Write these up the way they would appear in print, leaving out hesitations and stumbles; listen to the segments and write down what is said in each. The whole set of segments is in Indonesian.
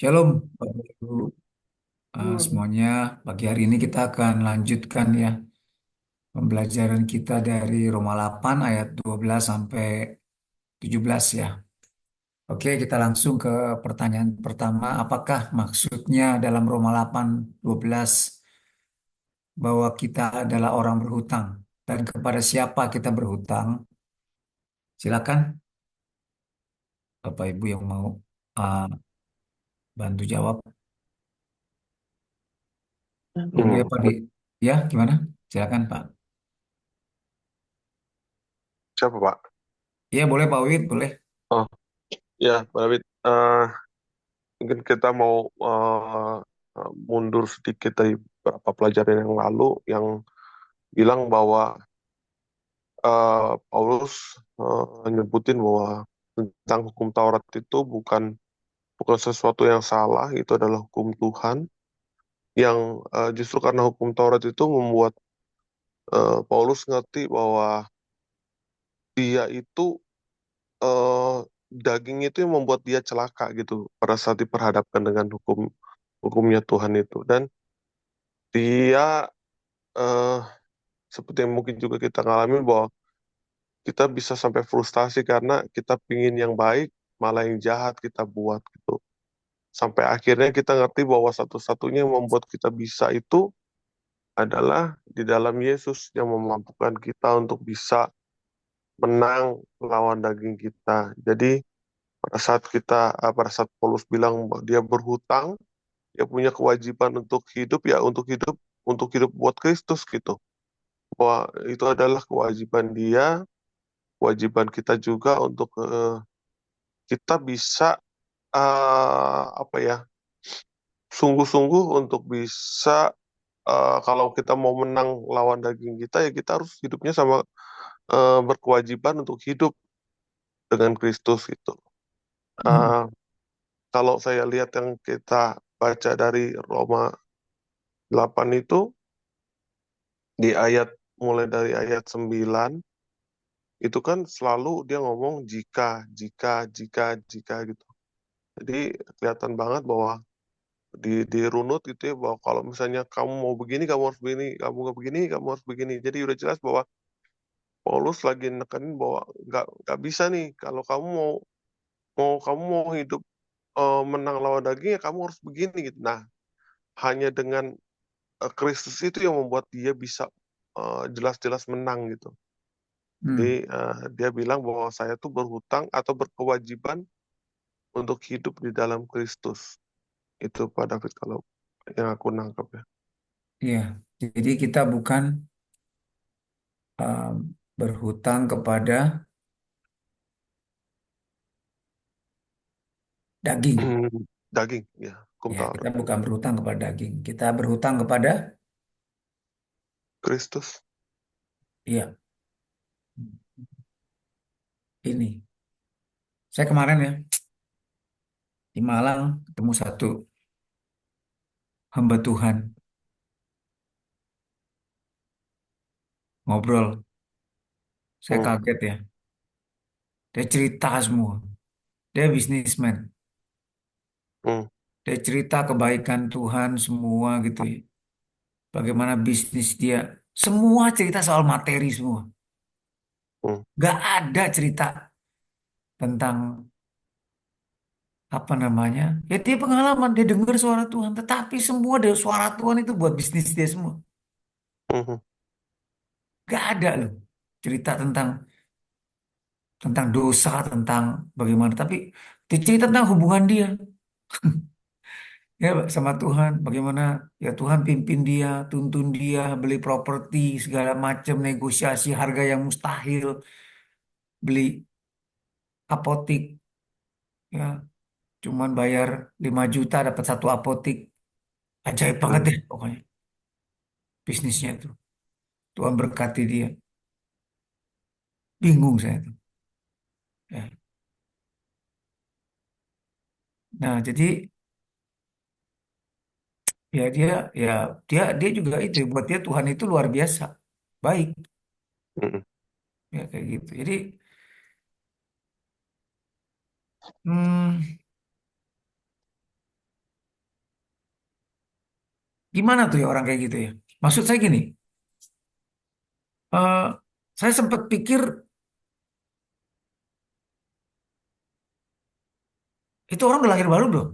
Shalom, Bapak Ibu, Hmm. semuanya. Pagi hari ini kita akan lanjutkan ya pembelajaran kita dari Roma 8 ayat 12 sampai 17 ya. Oke, kita langsung ke pertanyaan pertama. Apakah maksudnya dalam Roma 8 12 bahwa kita adalah orang berhutang dan kepada siapa kita berhutang? Silakan Bapak Ibu yang mau uh, bantu jawab. Ibu ya Hmm. Pak ya gimana? Silakan Pak. Siapa Pak? Iya boleh Pak Wid, boleh. Oh ya, Pak David. Mungkin kita mau mundur sedikit dari beberapa pelajaran yang lalu yang bilang bahwa Paulus nyebutin bahwa tentang hukum Taurat itu bukan sesuatu yang salah, itu adalah hukum Tuhan yang justru karena hukum Taurat itu membuat Paulus ngerti bahwa dia itu eh, daging itu yang membuat dia celaka gitu pada saat diperhadapkan dengan hukumnya Tuhan itu. Dan dia eh, seperti yang mungkin juga kita ngalamin bahwa kita bisa sampai frustasi karena kita pingin yang baik malah yang jahat kita buat gitu. Sampai akhirnya kita ngerti bahwa satu-satunya yang membuat kita bisa itu adalah di dalam Yesus yang memampukan kita untuk bisa menang lawan daging kita. Jadi pada saat Paulus bilang bahwa dia berhutang, dia punya kewajiban untuk hidup buat Kristus gitu. Bahwa itu adalah kewajiban dia, kewajiban kita juga untuk kita bisa apa ya, sungguh-sungguh untuk bisa kalau kita mau menang lawan daging kita ya kita harus hidupnya sama berkewajiban untuk hidup dengan Kristus gitu. Hmm. Eh, Kalau saya lihat yang kita baca dari Roma 8 itu di ayat mulai dari ayat 9 itu kan selalu dia ngomong jika gitu. Jadi kelihatan banget bahwa di runut gitu ya bahwa kalau misalnya kamu mau begini kamu harus begini, kamu nggak begini kamu harus begini. Jadi udah jelas bahwa Paulus lagi nekenin bahwa nggak bisa nih kalau kamu mau mau hidup menang lawan daging ya kamu harus begini gitu. Nah, hanya dengan Kristus itu yang membuat dia bisa jelas-jelas menang gitu. Hmm. Jadi dia bilang bahwa saya tuh berhutang atau berkewajiban untuk hidup di dalam Kristus. Itu Pak David kalau yang aku nangkep ya. Iya, jadi kita bukan um, berhutang kepada daging. Daging ya, Ya, kita Kumtarat. bukan berhutang kepada daging. Kita berhutang kepada Kristus. iya, ini. Saya kemarin ya di Malang ketemu satu hamba Tuhan ngobrol. Saya Hmm, kaget ya. Dia cerita semua. Dia bisnismen. hmm, Dia cerita kebaikan Tuhan semua gitu ya. Bagaimana bisnis dia. Semua cerita soal materi semua. hmm, Gak ada cerita tentang apa namanya ya dia pengalaman dia dengar suara Tuhan tetapi semua dari suara Tuhan itu buat bisnis dia semua hmm, gak ada loh cerita tentang dosa tentang bagaimana tapi dia cerita tentang hubungan dia ya sama Tuhan bagaimana ya Tuhan pimpin dia tuntun dia beli properti segala macam negosiasi harga yang mustahil beli apotik ya cuman bayar 5 juta dapat satu apotik ajaib banget hmm, deh pokoknya bisnisnya itu Tuhan berkati dia bingung saya tuh. Ya. Nah, jadi ya dia juga itu buat dia Tuhan itu luar biasa. Baik, hmm, ya kayak gitu. Jadi hmm, Gimana tuh ya orang kayak gitu ya? Maksud saya gini, eh, saya sempat pikir itu orang udah lahir baru belum?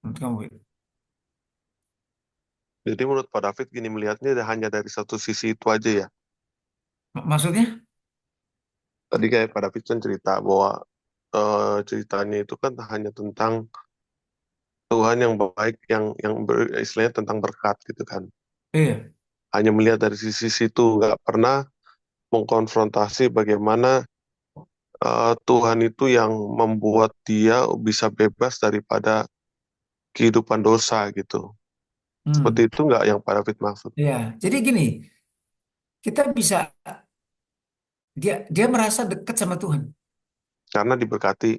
Menurut kamu, Wil? Jadi menurut Pak David gini melihatnya hanya dari satu sisi itu aja ya. Maksudnya? Tadi kayak Pak David kan cerita bahwa ceritanya itu kan hanya tentang Tuhan yang baik, istilahnya tentang berkat gitu kan. Iya. Hanya melihat dari sisi situ, nggak pernah mengkonfrontasi bagaimana Tuhan itu yang membuat dia bisa bebas daripada kehidupan dosa gitu. Seperti Hmm. itu nggak yang Pak David maksud? Iya. Jadi gini, kita bisa dia dia merasa dekat sama Tuhan, Karena diberkati.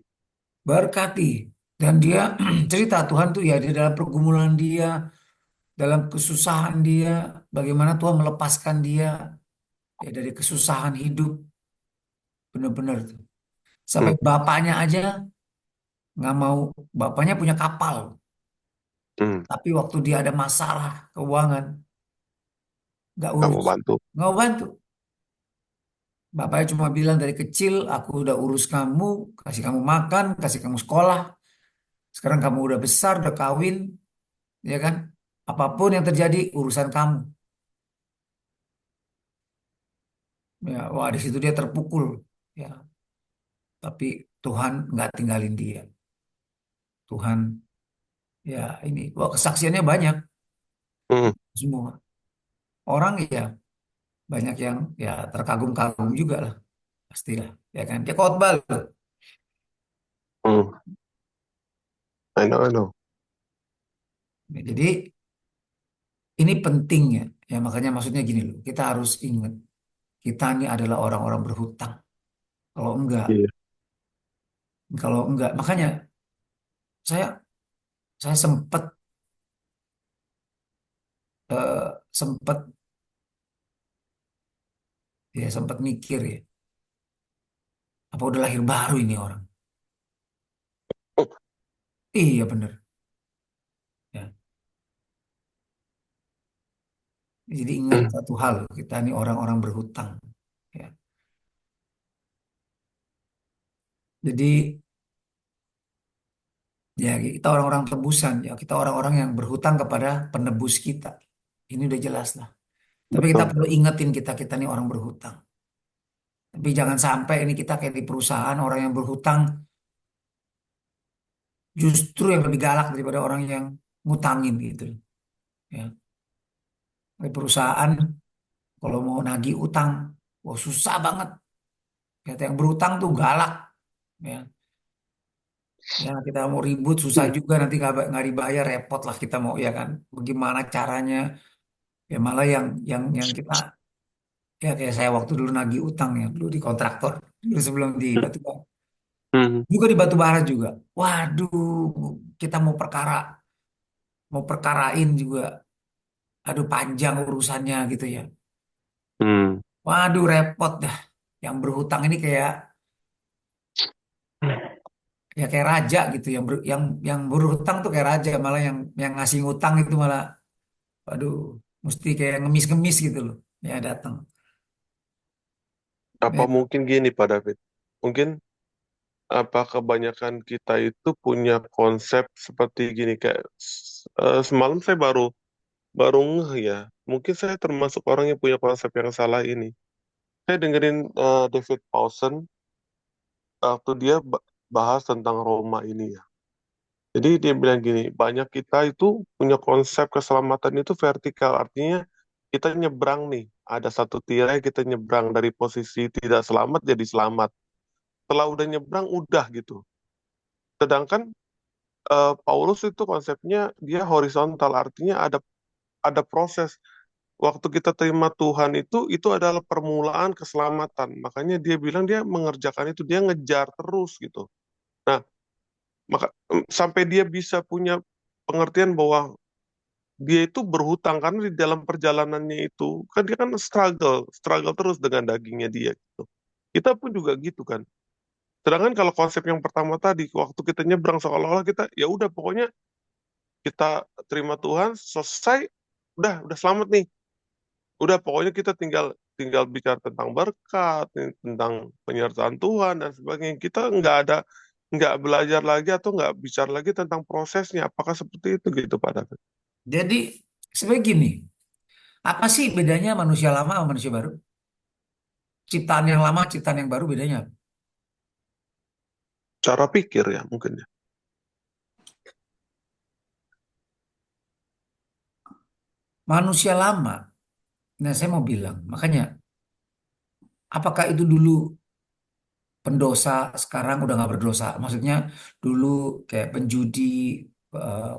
berkati dan dia cerita Tuhan tuh ya di dalam pergumulan dia, dalam kesusahan dia, bagaimana Tuhan melepaskan dia ya dari kesusahan hidup, benar-benar tuh. Sampai Hmm, bapaknya aja nggak mau, bapaknya punya kapal, hmm, tapi waktu dia ada masalah keuangan, nggak nggak mau urus, bantu. nggak mau bantu. Bapaknya cuma bilang dari kecil, aku udah urus kamu, kasih kamu makan, kasih kamu sekolah. Sekarang kamu udah besar, udah kawin, ya kan? Apapun yang terjadi, urusan kamu. Ya, wah di situ dia terpukul. Ya, tapi Tuhan nggak tinggalin dia. Tuhan, ya ini, wah kesaksiannya banyak Hmm, semua. Orang ya banyak yang ya terkagum-kagum juga lah, pastilah, ya kan? Dia khotbah loh. hmm, I know, I know. Ya, jadi ini pentingnya, ya makanya maksudnya gini loh, kita harus ingat, kita ini adalah orang-orang berhutang. Kalau enggak, Iya. kalau enggak, makanya saya saya sempat sempat ya sempat mikir ya, apa udah lahir baru ini orang? Iya bener. Ya. Jadi ingat Hmm, satu hal, kita ini orang-orang berhutang. Ya. Jadi ya kita orang-orang tebusan, ya kita orang-orang yang berhutang kepada penebus kita. Ini udah jelas lah. Tapi kita betul. perlu ingetin kita ini orang berhutang. Tapi jangan sampai ini kita kayak di perusahaan orang yang berhutang justru yang lebih galak daripada orang yang ngutangin gitu. Ya. Di perusahaan kalau mau nagih utang, wah susah banget. Kata yang berutang tuh galak. Ya. Ya kita mau ribut susah Hmm, juga nanti nggak dibayar repot lah kita mau ya kan. Bagaimana caranya? Ya malah yang kita ya kayak saya waktu dulu nagih utang ya dulu di kontraktor dulu sebelum di Batubara hmm, juga di Batubara juga. Waduh kita mau perkarain juga. Aduh panjang urusannya gitu ya. hmm, Waduh repot dah. Yang berhutang ini kayak ya kayak raja gitu yang berhutang tuh kayak raja malah yang ngasih ngutang itu malah waduh mesti kayak ngemis-ngemis gitu loh ya datang. Apa Ya, mungkin gini Pak David? Mungkin apa kebanyakan kita itu punya konsep seperti gini kayak semalam saya baru baru ngeh ya. Mungkin saya termasuk orang yang punya konsep yang salah ini. Saya dengerin David Paulsen waktu dia bahas tentang Roma ini ya. Jadi dia bilang gini, banyak kita itu punya konsep keselamatan itu vertikal, artinya kita nyebrang nih, ada satu tirai kita nyebrang dari posisi tidak selamat jadi selamat. Setelah udah nyebrang udah gitu. Sedangkan Paulus itu konsepnya dia horizontal, artinya ada proses. Waktu kita terima Tuhan itu adalah permulaan keselamatan. Makanya dia bilang dia mengerjakan itu, dia ngejar terus gitu. Nah, sampai dia bisa punya pengertian bahwa dia itu berhutang karena di dalam perjalanannya itu kan dia kan struggle terus dengan dagingnya dia gitu. Kita pun juga gitu kan. Sedangkan kalau konsep yang pertama tadi waktu kita nyebrang seolah-olah kita ya udah pokoknya kita terima Tuhan, selesai, udah selamat nih. Udah pokoknya kita tinggal tinggal bicara tentang berkat, tentang penyertaan Tuhan dan sebagainya. Kita nggak belajar lagi atau nggak bicara lagi tentang prosesnya. Apakah seperti itu gitu Pak David? Jadi sebenarnya gini, apa sih bedanya manusia lama sama manusia baru? Ciptaan yang lama, ciptaan yang baru bedanya apa? Cara pikir ya mungkin ya. Manusia lama, nah saya mau bilang, makanya apakah itu dulu pendosa, sekarang udah nggak berdosa? Maksudnya dulu kayak penjudi, eh,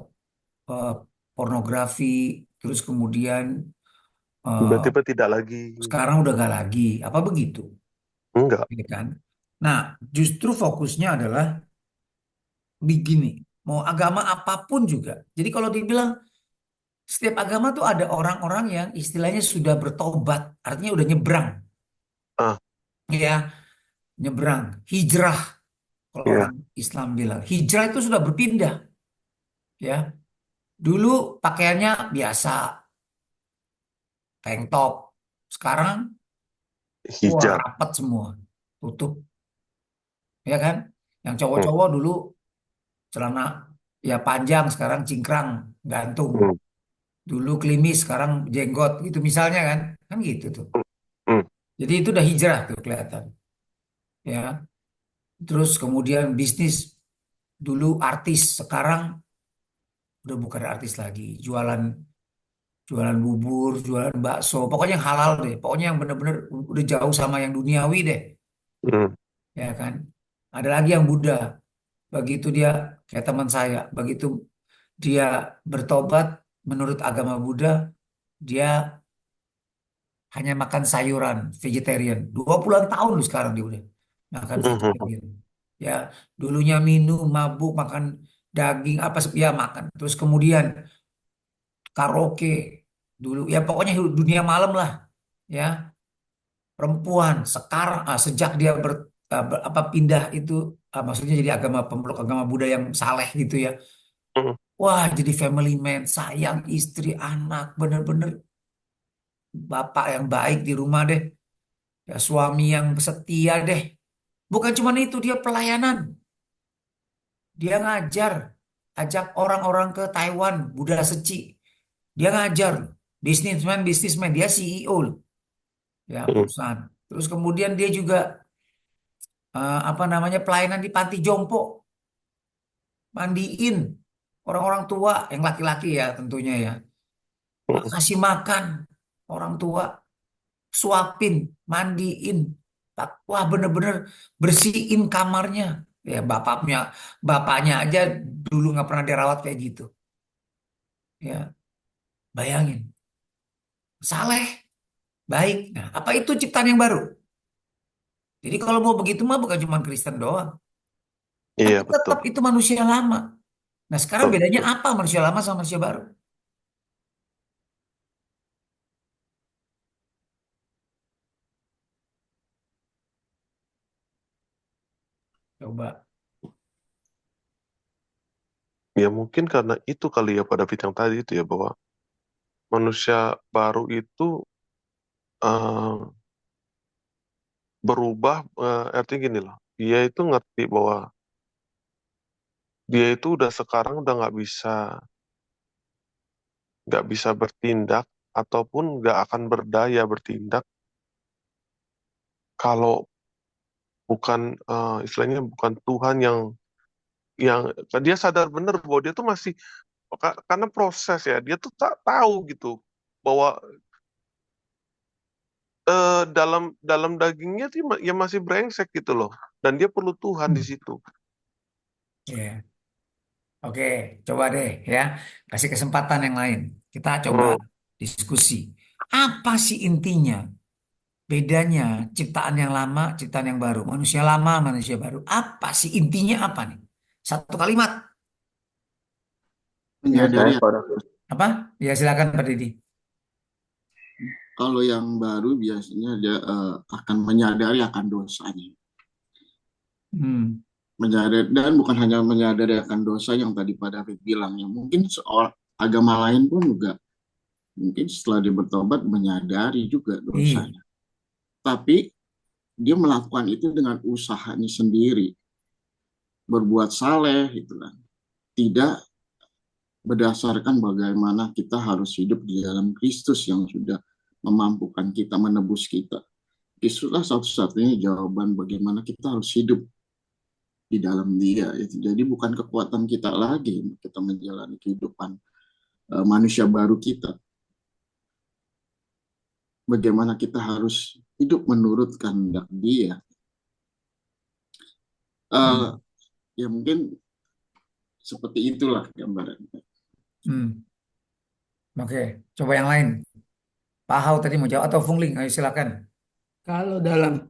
eh, pornografi, terus kemudian eh, Tiba-tiba tidak lagi. sekarang udah nggak lagi, apa begitu? Enggak. Ya kan? Nah, justru fokusnya adalah begini, mau agama apapun juga. Jadi kalau dibilang setiap agama tuh ada orang-orang yang istilahnya sudah bertobat, artinya udah nyebrang, Ah, ya, nyebrang, hijrah. Kalau orang ya. Islam bilang, hijrah itu sudah berpindah, ya. Dulu pakaiannya biasa, tank top. Sekarang, wah Hijab. rapat semua, tutup, ya kan? Yang Hmm, cowok-cowok dulu celana ya panjang, sekarang cingkrang, gantung. hmm, Dulu klimis, sekarang jenggot gitu misalnya kan. Kan gitu tuh. hmm, Jadi itu udah hijrah tuh kelihatan. Ya. Terus kemudian bisnis dulu artis, sekarang udah bukan artis lagi. Jualan jualan bubur, jualan bakso, pokoknya yang halal deh. Pokoknya yang bener-bener udah jauh sama yang duniawi deh. hmm, Ya kan. Ada lagi yang Buddha. Begitu dia kayak teman saya, begitu dia bertobat menurut agama Buddha, dia hanya makan sayuran vegetarian. 20-an tahun lu sekarang dia udah makan hmm, hmm, vegetarian. Ya, dulunya minum, mabuk, makan daging apa ya makan. Terus kemudian karaoke dulu ya pokoknya dunia malam lah ya. Perempuan sekarang sejak dia apa pindah itu maksudnya jadi agama pemeluk agama Buddha yang saleh gitu ya. hmm, Wah, jadi family man, sayang istri, anak, bener-bener bapak yang baik di rumah deh. Ya, suami yang setia deh. Bukan cuma itu, dia pelayanan. Dia ngajar. Ajak orang-orang ke Taiwan, Buddha Seci. Dia ngajar. Bisnismen, bisnismen. Dia CEO loh, ya hmm, perusahaan. Terus kemudian dia juga apa namanya pelayanan di panti jompo. Mandiin orang-orang tua yang laki-laki ya tentunya ya. hmm, Kasih makan orang tua. Suapin, mandiin. Wah bener-bener bersihin kamarnya. Ya bapaknya aja dulu nggak pernah dirawat kayak gitu. Ya bayangin, saleh, baik. Nah apa itu ciptaan yang baru? Jadi kalau mau begitu mah bukan cuma Kristen doang, iya tapi betul. tetap itu manusia lama. Nah sekarang Betul, bedanya betul. apa manusia lama sama manusia baru? Coba. Ya mungkin karena itu kali ya pada fit yang tadi itu ya bahwa manusia baru itu eh, berubah, artinya gini loh. Dia itu ngerti bahwa dia itu udah sekarang udah nggak bisa bertindak ataupun nggak akan berdaya bertindak kalau bukan, istilahnya bukan Tuhan yang dia sadar benar bahwa dia tuh masih, karena proses ya dia tuh tak tahu gitu bahwa dalam dalam dagingnya dia ya masih brengsek gitu loh, dan dia perlu Tuhan di Hmm. situ. Ya, oke, coba deh ya, kasih kesempatan yang lain. Kita coba Hmm, diskusi. Apa sih intinya? Bedanya ciptaan yang lama, ciptaan yang baru. Manusia lama, manusia baru. Apa sih intinya apa nih? Satu kalimat. Ya, Menyadari saya Apa? Ya silakan Pak Didi. kalau yang baru biasanya dia akan menyadari akan dosanya. Hmm. menyadari, dan bukan hanya menyadari akan dosa yang tadi Pak David bilang, ya mungkin seorang agama lain pun juga mungkin setelah dia bertobat menyadari juga Iya. dosanya, tapi dia melakukan itu dengan usahanya sendiri, berbuat saleh gitu kan, tidak berdasarkan bagaimana kita harus hidup di dalam Kristus yang sudah memampukan kita, menebus kita. Itulah satu-satunya jawaban bagaimana kita harus hidup di dalam Dia. Itu jadi bukan kekuatan kita lagi kita menjalani kehidupan manusia baru kita. Bagaimana kita harus hidup menurut kehendak Dia. Hmm. Uh, ya mungkin seperti itulah gambarannya. Hmm. Oke, coba yang lain. Pak Hao tadi mau jawab atau Fungling? Ayo silakan. Kalau dalam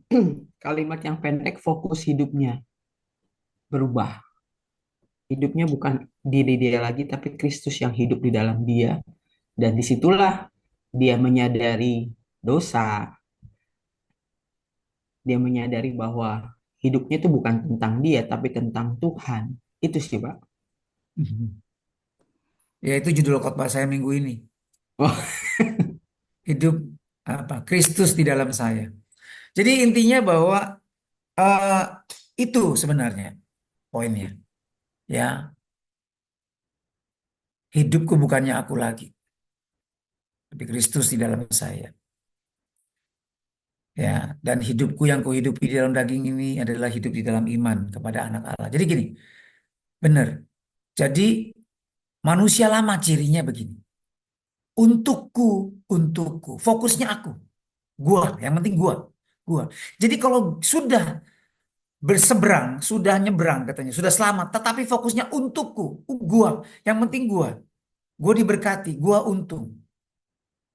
kalimat yang pendek, fokus hidupnya berubah. Hidupnya bukan diri dia lagi, tapi Kristus yang hidup di dalam dia. Dan disitulah dia menyadari dosa. Dia menyadari bahwa hidupnya itu bukan tentang dia, tapi tentang Tuhan. Itu sih, Pak. Mhm. Ya itu judul khotbah saya minggu ini. Oh, Hidup apa? Kristus di dalam saya. Jadi intinya bahwa eh, itu sebenarnya poinnya. Ya, hidupku bukannya aku lagi, tapi Kristus di dalam saya. Ya, dan hidupku yang kuhidupi di dalam daging ini adalah hidup di dalam iman kepada anak Allah. Jadi gini, benar. Jadi manusia lama cirinya begini. Untukku, untukku. Fokusnya aku. Gua, yang penting gua. Gua. Jadi kalau sudah berseberang, sudah nyebrang katanya, sudah selamat, tetapi fokusnya untukku, gua. Yang penting gua. Gua diberkati, gua untung.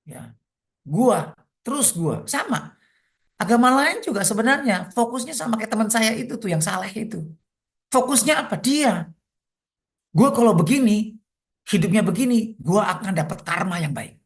Ya, gua, terus gua. Sama. Agama lain juga sebenarnya fokusnya sama kayak teman saya itu tuh yang saleh itu. Fokusnya apa? Dia. Gua kalau begini, hidupnya begini, gua akan dapat karma yang baik.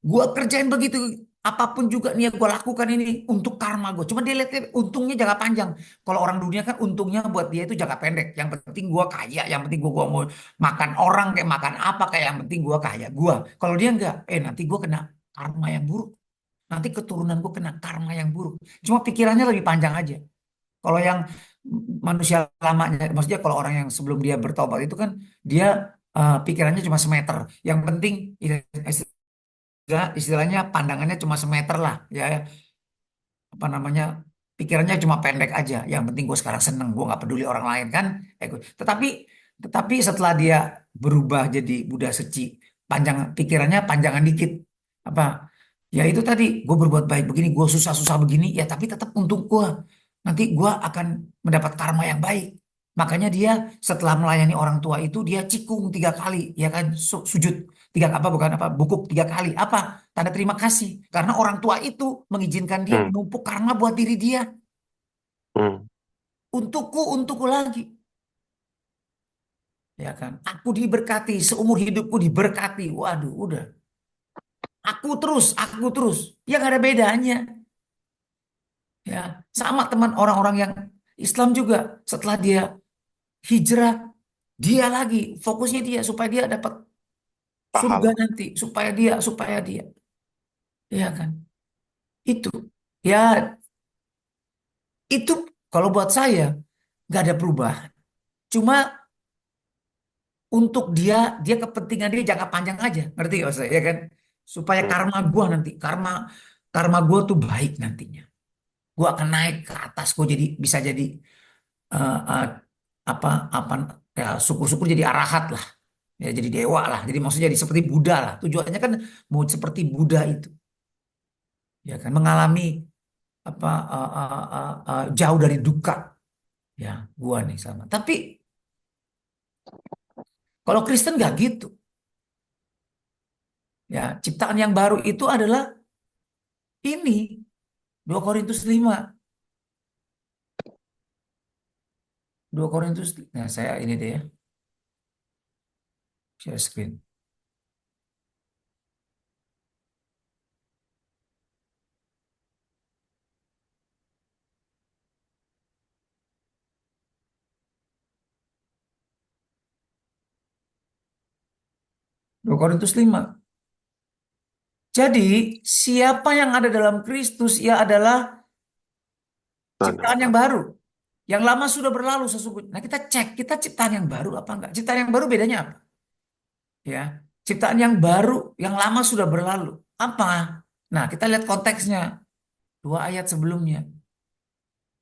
Gua kerjain begitu, apapun juga nih yang gua lakukan ini untuk karma gua. Cuma dia lihat untungnya jangka panjang. Kalau orang dunia kan untungnya buat dia itu jangka pendek. Yang penting gua kaya, yang penting gua mau makan orang kayak makan apa kayak yang penting gua kaya. Gua. Kalau dia enggak, nanti gua kena karma yang buruk. Nanti keturunan gua kena karma yang buruk. Cuma pikirannya lebih panjang aja. Kalau yang manusia lamanya, maksudnya kalau orang yang sebelum dia bertobat itu kan dia pikirannya cuma semeter. Yang penting istilahnya pandangannya cuma semeter lah ya, apa namanya, pikirannya cuma pendek aja, yang penting gue sekarang seneng, gue nggak peduli orang lain kan. Tetapi setelah dia berubah jadi Buddha Seci, panjang pikirannya panjangan dikit, apa ya itu tadi, gue berbuat baik begini, gue susah-susah begini ya, tapi tetap untuk gue nanti gue akan mendapat karma yang baik. Makanya dia setelah melayani orang tua itu dia cikung 3 kali, ya kan, sujud tiga apa bukan apa bukuk 3 kali, apa tanda terima kasih karena orang tua itu mengizinkan dia Hmm, menumpuk karma buat diri dia. hmm, Untukku lagi, ya kan, aku diberkati seumur hidupku, diberkati, waduh udah, aku terus ya nggak ada bedanya. Ya sama teman orang-orang yang Islam juga, setelah dia hijrah, dia lagi fokusnya dia supaya dia dapat surga pahala. nanti, supaya dia ya kan, itu ya, itu kalau buat saya nggak ada perubahan. Cuma untuk dia kepentingan dia jangka panjang aja, ngerti gak saya, ya kan? Supaya Hmm, karma gua nanti, karma karma gua tuh baik nantinya. Gua akan naik ke atas, gua jadi bisa jadi eh, eh, apa apa ya, syukur-syukur jadi arahat lah, ya jadi dewa lah. Jadi maksudnya jadi seperti Buddha lah. Tujuannya kan mau seperti Buddha itu, ya kan, mengalami apa jauh dari duka, ya gua nih sama. Tapi kalau Kristen nggak gitu. Ya, ciptaan yang baru itu adalah ini 2 Korintus 5. 2 Korintus. Nah, saya ini deh ya, share screen. 2 Korintus 5. Jadi, siapa yang ada dalam Kristus, ia adalah Dan yang ciptaan yang baru. baru. Yang lama sudah berlalu sesungguhnya. Nah, kita cek, kita ciptaan yang baru apa enggak? Ciptaan yang baru bedanya apa? Ya, ciptaan yang baru, yang lama sudah berlalu. Apa? Nah, kita lihat konteksnya. 2 ayat sebelumnya.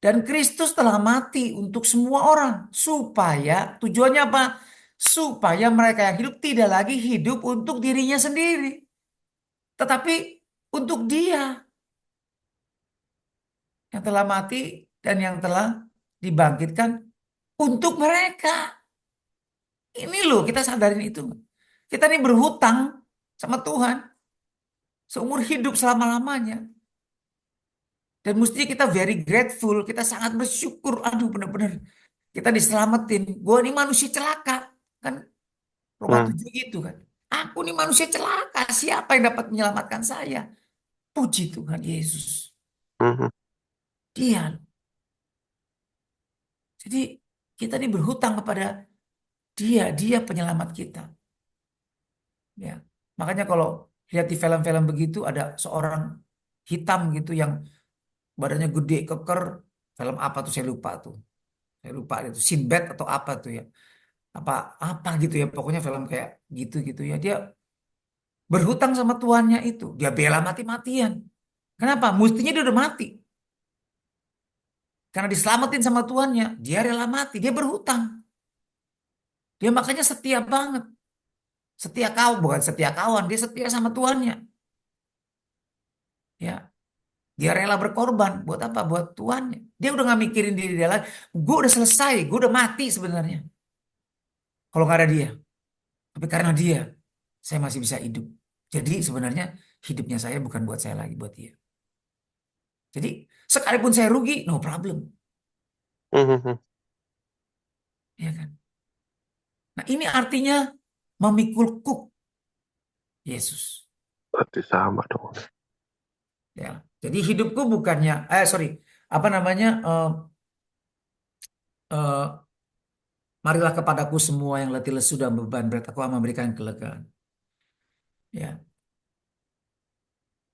Dan Kristus telah mati untuk semua orang. Supaya, tujuannya apa? Supaya mereka yang hidup tidak lagi hidup untuk dirinya sendiri. Tetapi untuk dia yang telah mati dan yang telah dibangkitkan untuk mereka. Ini loh kita sadarin itu. Kita ini berhutang sama Tuhan seumur hidup selama-lamanya. Dan mestinya kita very grateful, kita sangat bersyukur. Aduh benar-benar kita diselamatin. Gue ini manusia celaka. Kan Roma Hmm, 7 gitu kan. Aku ini manusia celaka. Siapa yang dapat menyelamatkan saya? Puji Tuhan Yesus. hmm, hmm. Dia. Jadi kita ini berhutang kepada dia. Dia penyelamat kita. Ya. Makanya kalau lihat di film-film begitu ada seorang hitam gitu yang badannya gede keker. Film apa tuh saya lupa tuh. Saya lupa itu Sinbad atau apa tuh ya. Apa apa gitu ya. Pokoknya film kayak gitu-gitu ya. Dia berhutang sama tuannya itu. Dia bela mati-matian. Kenapa? Mestinya dia udah mati. Karena diselamatin sama tuannya, dia rela mati, dia berhutang. Dia makanya setia banget. Setia kau, bukan setia kawan, dia setia sama tuannya. Ya, dia rela berkorban buat apa? Buat tuannya. Dia udah nggak mikirin diri dia lagi. Gue udah selesai, gue udah mati sebenarnya. Kalau nggak ada dia. Tapi karena dia, saya masih bisa hidup. Jadi sebenarnya hidupnya saya bukan buat saya lagi, buat dia. Jadi sekalipun saya rugi, no problem. Hmm, hmm, hmm. Ya kan? Nah ini artinya memikul kuk Yesus. Berarti sama dong. Ya, jadi hidupku bukannya, sorry, apa namanya? Eh, Marilah kepadaku semua yang letih lesu dan beban berat, aku akan memberikan kelegaan. Ya,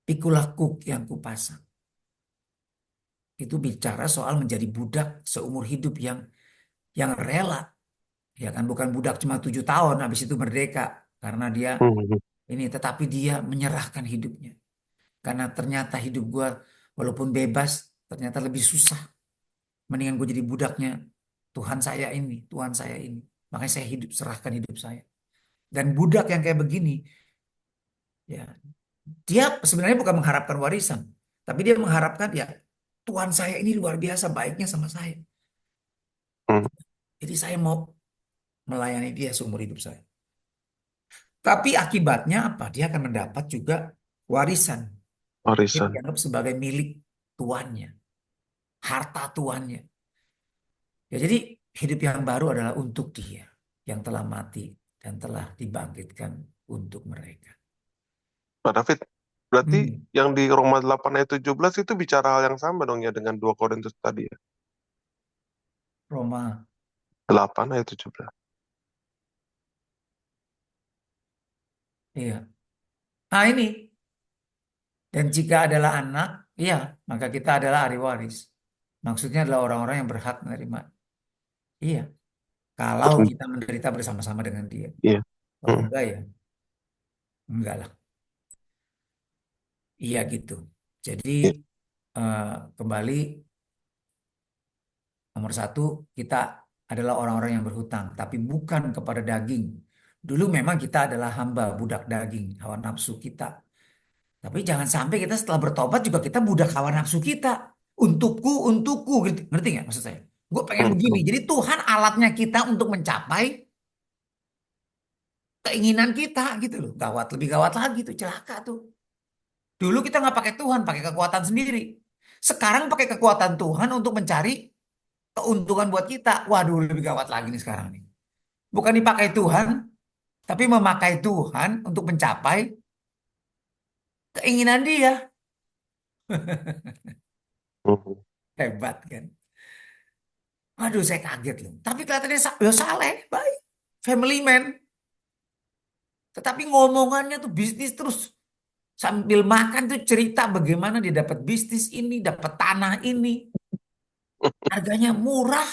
pikulah kuk yang kupasang. Itu bicara soal menjadi budak seumur hidup yang rela, ya kan? Bukan budak cuma 7 tahun, habis itu merdeka karena dia Hmm, hmm, hmm. ini, tetapi dia menyerahkan hidupnya. Karena ternyata hidup gua walaupun bebas, ternyata lebih susah. Mendingan gue jadi budaknya Tuhan saya ini, Tuhan saya ini. Makanya saya hidup, serahkan hidup saya. Dan budak yang kayak begini, ya dia sebenarnya bukan mengharapkan warisan, tapi dia mengharapkan ya Tuhan saya ini luar biasa baiknya sama saya. Hmm. Jadi saya mau melayani dia seumur hidup saya. Tapi akibatnya apa? Dia akan mendapat juga warisan. Dia Warisan. dianggap sebagai milik tuannya, harta tuannya. Ya jadi hidup yang baru adalah untuk dia yang telah mati dan telah dibangkitkan untuk mereka. Pak David, berarti Hmm, yang di Roma 8 ayat 17 itu bicara hal yang sama dong ya dengan 2 Korintus tadi ya. Roma, 8 ayat 17. iya. Nah ini, dan jika adalah anak, iya, maka kita adalah ahli waris. Maksudnya adalah orang-orang yang berhak menerima. Iya, kalau Betul. kita menderita bersama-sama dengan dia. Iya. Kalau Hmm. enggak ya, enggak lah. Iya gitu. Jadi Iya. eh, kembali nomor satu, kita adalah orang-orang yang berhutang, tapi bukan kepada daging. Dulu memang kita adalah hamba, budak daging, hawa nafsu kita. Tapi jangan sampai kita setelah bertobat juga kita budak hawa nafsu kita. Untukku, gitu. Ngerti nggak maksud saya? Gue pengen Hmm, begini. hmm. Jadi Tuhan alatnya kita untuk mencapai keinginan kita gitu loh. Gawat, lebih gawat lagi tuh, celaka tuh. Dulu kita nggak pakai Tuhan, pakai kekuatan sendiri. Sekarang pakai kekuatan Tuhan untuk mencari keuntungan buat kita. Waduh, lebih gawat lagi nih sekarang nih. Bukan dipakai Tuhan, tapi memakai Tuhan untuk mencapai keinginan dia. Hmm, hmm. Hebat kan? Waduh, saya kaget loh. Tapi kelihatannya ya saleh, baik. Family man. Tetapi ngomongannya tuh bisnis terus. Sambil makan tuh cerita bagaimana dia dapat bisnis ini, dapat tanah ini. Harganya murah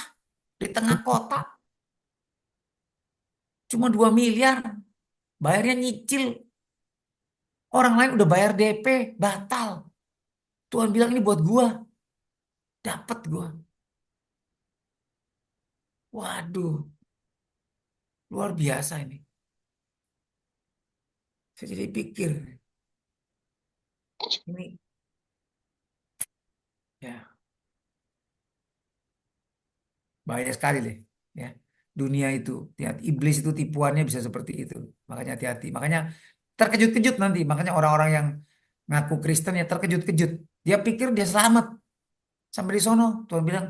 di tengah kota. Cuma 2 miliar. Bayarnya nyicil. Orang lain udah bayar DP, batal. Tuhan bilang ini buat gua. Dapat gua. Waduh, luar biasa ini. Saya jadi pikir, ini ya bahaya sekali deh. Ya, dunia itu, ya, iblis itu tipuannya bisa seperti itu. Makanya hati-hati. Makanya terkejut-kejut nanti. Makanya orang-orang yang ngaku Kristen ya terkejut-kejut. Dia pikir dia selamat. Sampai di sono, Tuhan bilang,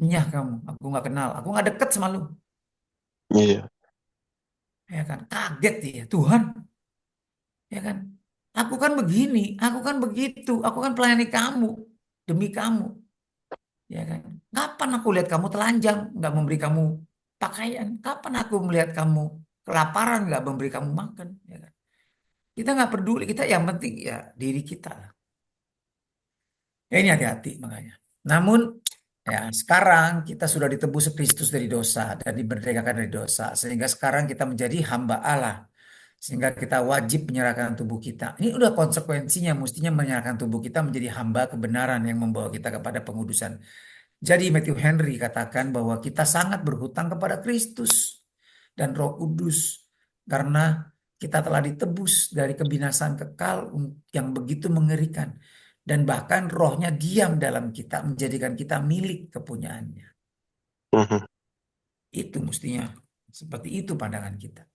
nyah kamu, aku nggak kenal, aku nggak deket sama lu. Iya. Ya kan, kaget dia, Tuhan, ya kan. Aku kan begini, aku kan begitu, aku kan pelayani kamu, demi kamu, ya kan. Kapan aku lihat kamu telanjang, nggak memberi kamu pakaian? Kapan aku melihat kamu kelaparan, nggak memberi kamu makan? Ya kan? Kita nggak peduli, kita yang penting ya diri kita. Ya ini hati-hati makanya. Namun ya sekarang kita sudah ditebus Kristus dari dosa dan diberdekakan dari dosa. Sehingga sekarang kita menjadi hamba Allah. Sehingga kita wajib menyerahkan tubuh kita. Ini udah konsekuensinya, mestinya menyerahkan tubuh kita menjadi hamba kebenaran yang membawa kita kepada pengudusan. Jadi Matthew Henry katakan bahwa kita sangat berhutang kepada Kristus dan Roh Kudus. Karena kita telah ditebus dari kebinasaan kekal yang begitu mengerikan. Dan bahkan rohnya diam dalam kita, menjadikan kita milik kepunyaannya. Mhm. Itu mestinya seperti itu pandangan kita.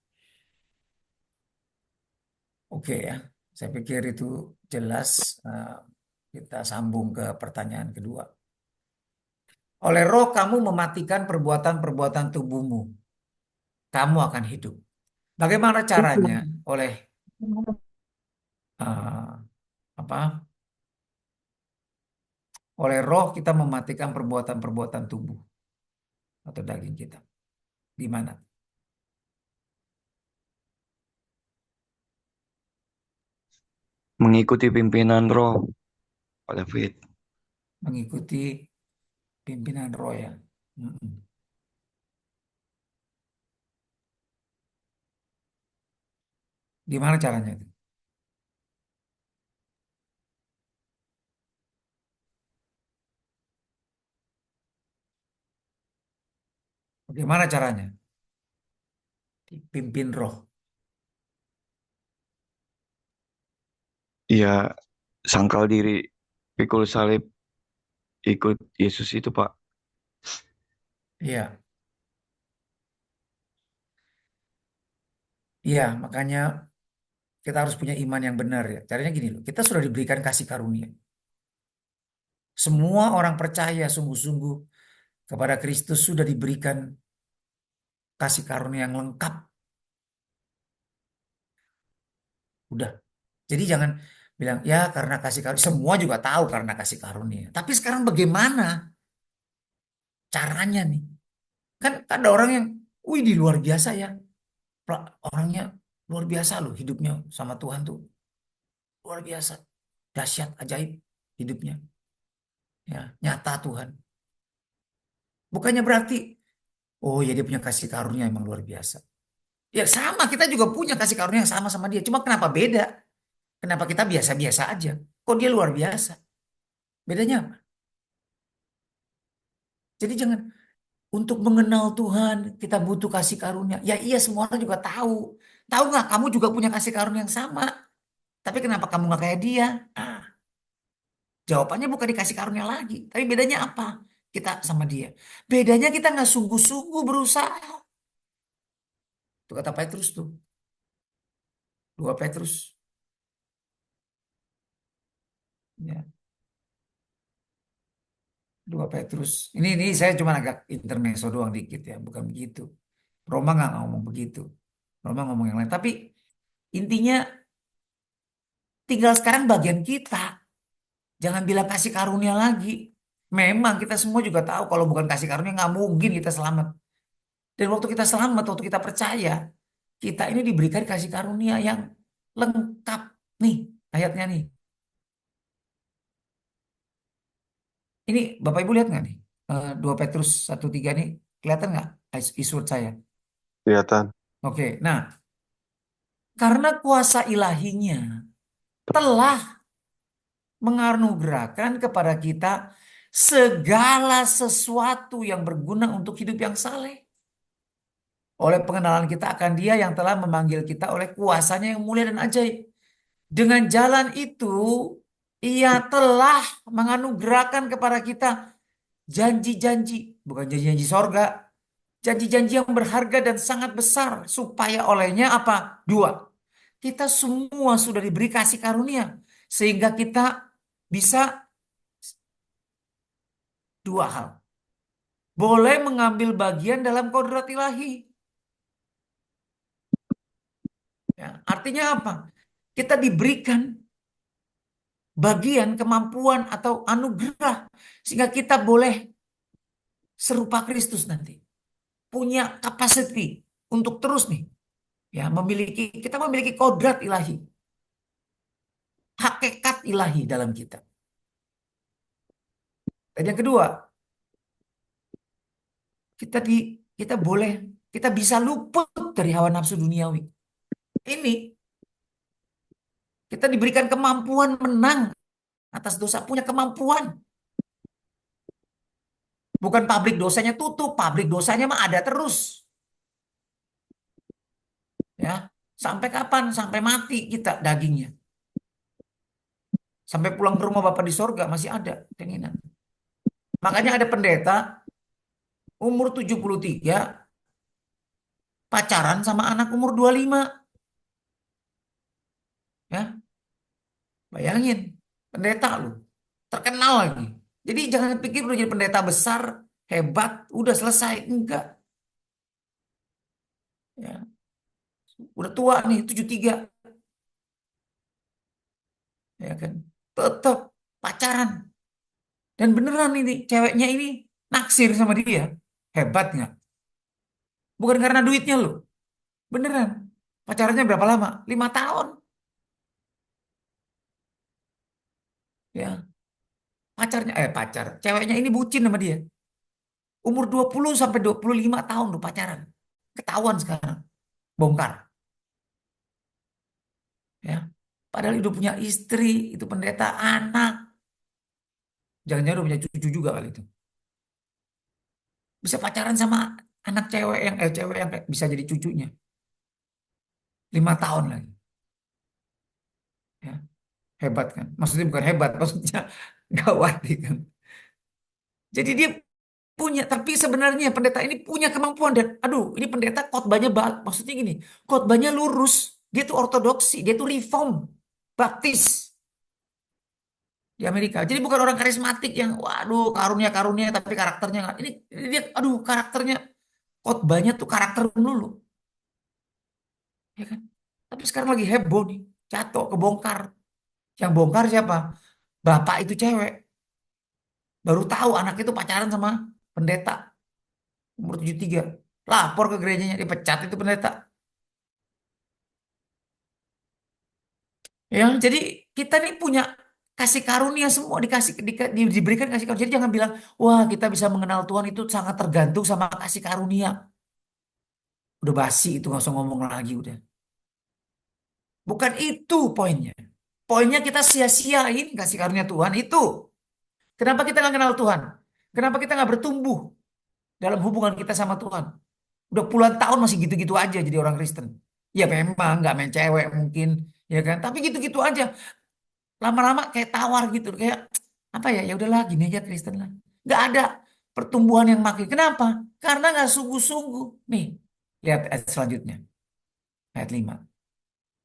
Oke ya, saya pikir itu jelas. Eh, Kita sambung ke pertanyaan kedua. Oleh roh kamu mematikan perbuatan-perbuatan tubuhmu, kamu akan hidup. Bagaimana caranya? Oleh eh, apa? Oleh roh kita mematikan perbuatan-perbuatan tubuh atau daging kita. Di mana? Mengikuti pimpinan roh, Pak David. Mengikuti pimpinan roh ya. Mm-mm. Gimana caranya itu? Bagaimana caranya? Pimpin roh. Ya, sangkal diri, pikul salib, ikut Yesus itu, Pak. Iya, iya. Makanya kita harus punya iman yang benar ya. Caranya gini loh. Kita sudah diberikan kasih karunia. Semua orang percaya sungguh-sungguh kepada Kristus sudah diberikan kasih karunia yang lengkap. Udah. Jadi jangan bilang ya karena kasih karunia. Semua juga tahu karena kasih karunia. Tapi sekarang bagaimana caranya nih? Kan ada orang yang, wih di luar biasa ya. Orangnya luar biasa loh hidupnya sama Tuhan tuh. Luar biasa. Dahsyat, ajaib hidupnya. Ya, nyata Tuhan. Bukannya berarti, oh ya dia punya kasih karunia emang luar biasa. Ya sama, kita juga punya kasih karunia yang sama sama dia. Cuma kenapa beda? Kenapa kita biasa-biasa aja? Kok dia luar biasa? Bedanya apa? Jadi jangan untuk mengenal Tuhan kita butuh kasih karunia. Ya iya semua orang juga tahu. Tahu nggak kamu juga punya kasih karunia yang sama. Tapi kenapa kamu nggak kayak dia? Ah, jawabannya bukan dikasih karunia lagi. Tapi bedanya apa? Kita sama dia. Bedanya kita nggak sungguh-sungguh berusaha. Itu kata Petrus tuh. 2 Petrus. Ya, 2 Petrus. Ini saya cuma agak intermezzo doang dikit ya. Bukan begitu. Roma nggak ngomong begitu. Roma ngomong yang lain. Tapi intinya tinggal sekarang bagian kita. Jangan bilang kasih karunia lagi. Memang kita semua juga tahu kalau bukan kasih karunia nggak mungkin kita selamat. Dan waktu kita selamat, waktu kita percaya, Kita ini diberikan kasih karunia yang lengkap. Nih, ayatnya nih. Ini Bapak Ibu lihat nggak nih? 2 Petrus 1:3 nih. Kelihatan nggak isword saya? Kelihatan. Oke, nah karena kuasa ilahinya telah menganugerahkan kepada kita segala sesuatu yang berguna untuk hidup yang saleh. Oleh pengenalan kita akan Dia yang telah memanggil kita oleh kuasanya yang mulia dan ajaib. Dengan jalan itu, Ia telah menganugerahkan kepada kita janji-janji, bukan janji-janji sorga, janji-janji yang berharga dan sangat besar, supaya olehnya apa? Dua, kita semua sudah diberi kasih karunia, sehingga kita bisa dua hal. Boleh mengambil bagian dalam kodrat ilahi. Ya, artinya apa? Kita diberikan bagian kemampuan atau anugerah sehingga kita boleh serupa Kristus nanti. Punya capacity untuk terus nih ya kita memiliki kodrat ilahi, hakikat ilahi dalam kita. Dan yang kedua, kita di kita boleh kita bisa luput dari hawa nafsu duniawi. Ini kita diberikan kemampuan menang atas dosa, punya kemampuan. Bukan pabrik dosanya tutup, pabrik dosanya mah ada terus. Ya, sampai kapan? Sampai mati kita dagingnya. Sampai pulang ke rumah Bapak di sorga masih ada keinginan. Makanya ada pendeta umur 73 pacaran sama anak umur 25. Ya, bayangin, pendeta lu, terkenal lagi. Jadi jangan pikir udah jadi pendeta besar, hebat, udah selesai. Enggak. Ya, udah tua nih, 73. Ya kan? Tetap pacaran. Dan beneran ini ceweknya ini naksir sama dia. Hebat nggak? Bukan karena duitnya loh. Beneran. Pacarannya berapa lama? 5 tahun. Ya. Ceweknya ini bucin sama dia. Umur 20 sampai 25 tahun loh pacaran. Ketahuan sekarang. Bongkar. Ya. Padahal udah punya istri, itu pendeta anak. Jangan-jangan udah punya cucu juga kali itu. Bisa pacaran sama anak cewek yang bisa jadi cucunya. 5 tahun lagi. Ya. Hebat kan? Maksudnya bukan hebat, maksudnya gawat kan. Jadi dia punya, tapi sebenarnya pendeta ini punya kemampuan dan aduh, ini pendeta khotbahnya maksudnya gini, khotbahnya lurus, dia tuh ortodoksi, dia tuh reform, baptis di Amerika. Jadi bukan orang karismatik yang waduh karunia-karunia tapi karakternya nggak. Ini dia aduh karakternya khotbahnya tuh karakter dulu, ya kan? Tapi sekarang lagi heboh nih, jatuh kebongkar. Yang bongkar siapa? Bapak itu cewek. Baru tahu anak itu pacaran sama pendeta umur 73. Lapor ke gerejanya, dipecat itu pendeta. Ya, jadi kita nih punya kasih karunia semua diberikan kasih karunia. Jadi jangan bilang, wah kita bisa mengenal Tuhan itu sangat tergantung sama kasih karunia. Udah basi itu nggak usah ngomong lagi udah. Bukan itu poinnya. Poinnya kita sia-siain kasih karunia Tuhan itu. Kenapa kita nggak kenal Tuhan? Kenapa kita nggak bertumbuh dalam hubungan kita sama Tuhan? Udah puluhan tahun masih gitu-gitu aja jadi orang Kristen. Ya memang nggak main cewek mungkin, ya kan? Tapi gitu-gitu aja. Lama-lama kayak tawar gitu, kayak apa ya? Ya udahlah, gini aja Kristen lah. Nggak ada pertumbuhan yang makin. Kenapa? Karena nggak sungguh-sungguh. Nih, lihat ayat selanjutnya, ayat 5.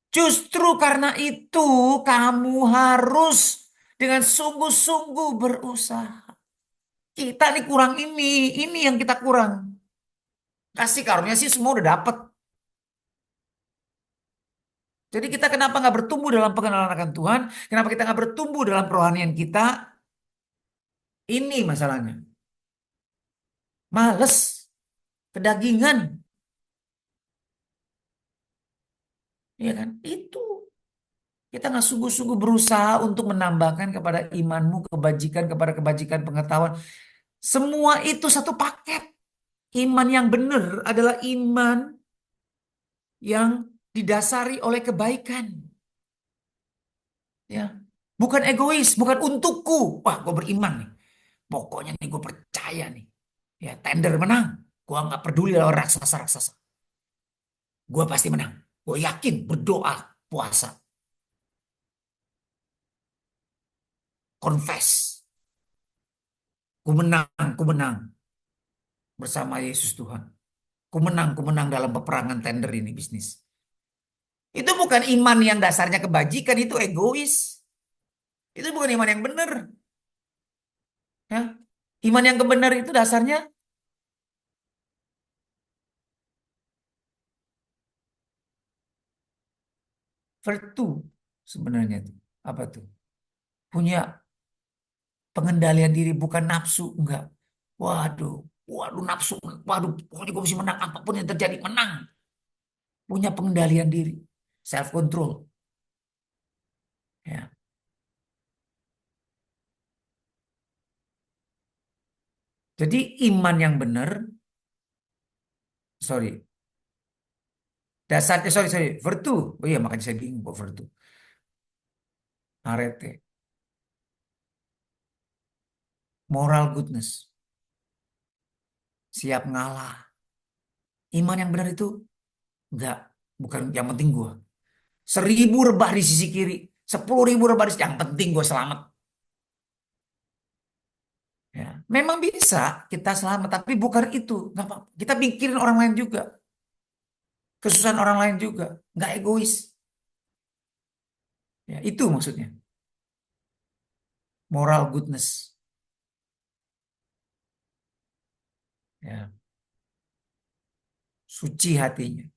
Justru karena itu kamu harus dengan sungguh-sungguh berusaha. Kita nih kurang ini yang kita kurang. Kasih karunia sih semua udah dapet. Jadi kita kenapa nggak bertumbuh dalam pengenalan akan Tuhan? Kenapa kita nggak bertumbuh dalam kerohanian kita? Ini masalahnya. Males, kedagingan. Ya kan? Itu kita nggak sungguh-sungguh berusaha untuk menambahkan kepada imanmu kebajikan, kepada kebajikan pengetahuan. Semua itu satu paket. Iman yang benar adalah iman yang didasari oleh kebaikan. Ya, bukan egois, bukan untukku. Wah, gue beriman nih. Pokoknya nih gue percaya nih. Ya, tender menang. Gue nggak peduli lawan raksasa-raksasa. Gue pasti menang. Gue yakin berdoa, puasa, confess. Ku menang bersama Yesus Tuhan. Ku menang dalam peperangan tender ini bisnis. Itu bukan iman yang dasarnya kebajikan, itu egois. Itu bukan iman yang benar. Ya. Iman yang kebenar itu dasarnya virtue sebenarnya itu. Apa tuh? Punya pengendalian diri, bukan nafsu, enggak. Waduh, waduh nafsu, waduh, pokoknya gue mesti menang, apapun yang terjadi menang. Punya pengendalian diri, self control. Ya. Jadi iman yang benar, sorry, dasarnya sorry, virtue. Oh iya, makanya saya bingung kok virtue. Arete, moral goodness, siap ngalah. Iman yang benar itu enggak, bukan yang penting gue. 1.000 rebah di sisi kiri, 10.000 rebah di sisi, yang penting gue selamat. Ya, memang bisa kita selamat, tapi bukan itu. Nggak apa, kita pikirin orang lain juga, kesusahan orang lain juga, nggak egois. Ya, itu maksudnya moral goodness. Ya, suci hatinya,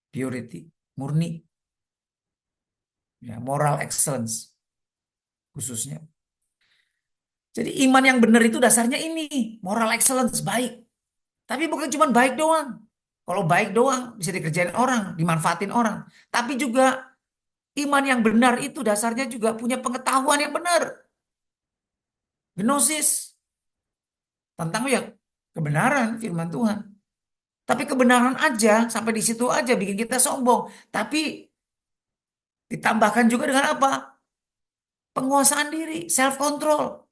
purity, murni. Ya, moral excellence khususnya. Jadi iman yang benar itu dasarnya ini, moral excellence, baik. Tapi bukan cuma baik doang. Kalau baik doang bisa dikerjain orang, dimanfaatin orang. Tapi juga iman yang benar itu dasarnya juga punya pengetahuan yang benar. Gnosis tentang ya kebenaran firman Tuhan. Tapi kebenaran aja sampai di situ aja bikin kita sombong. Tapi ditambahkan juga dengan apa? Penguasaan diri, self control.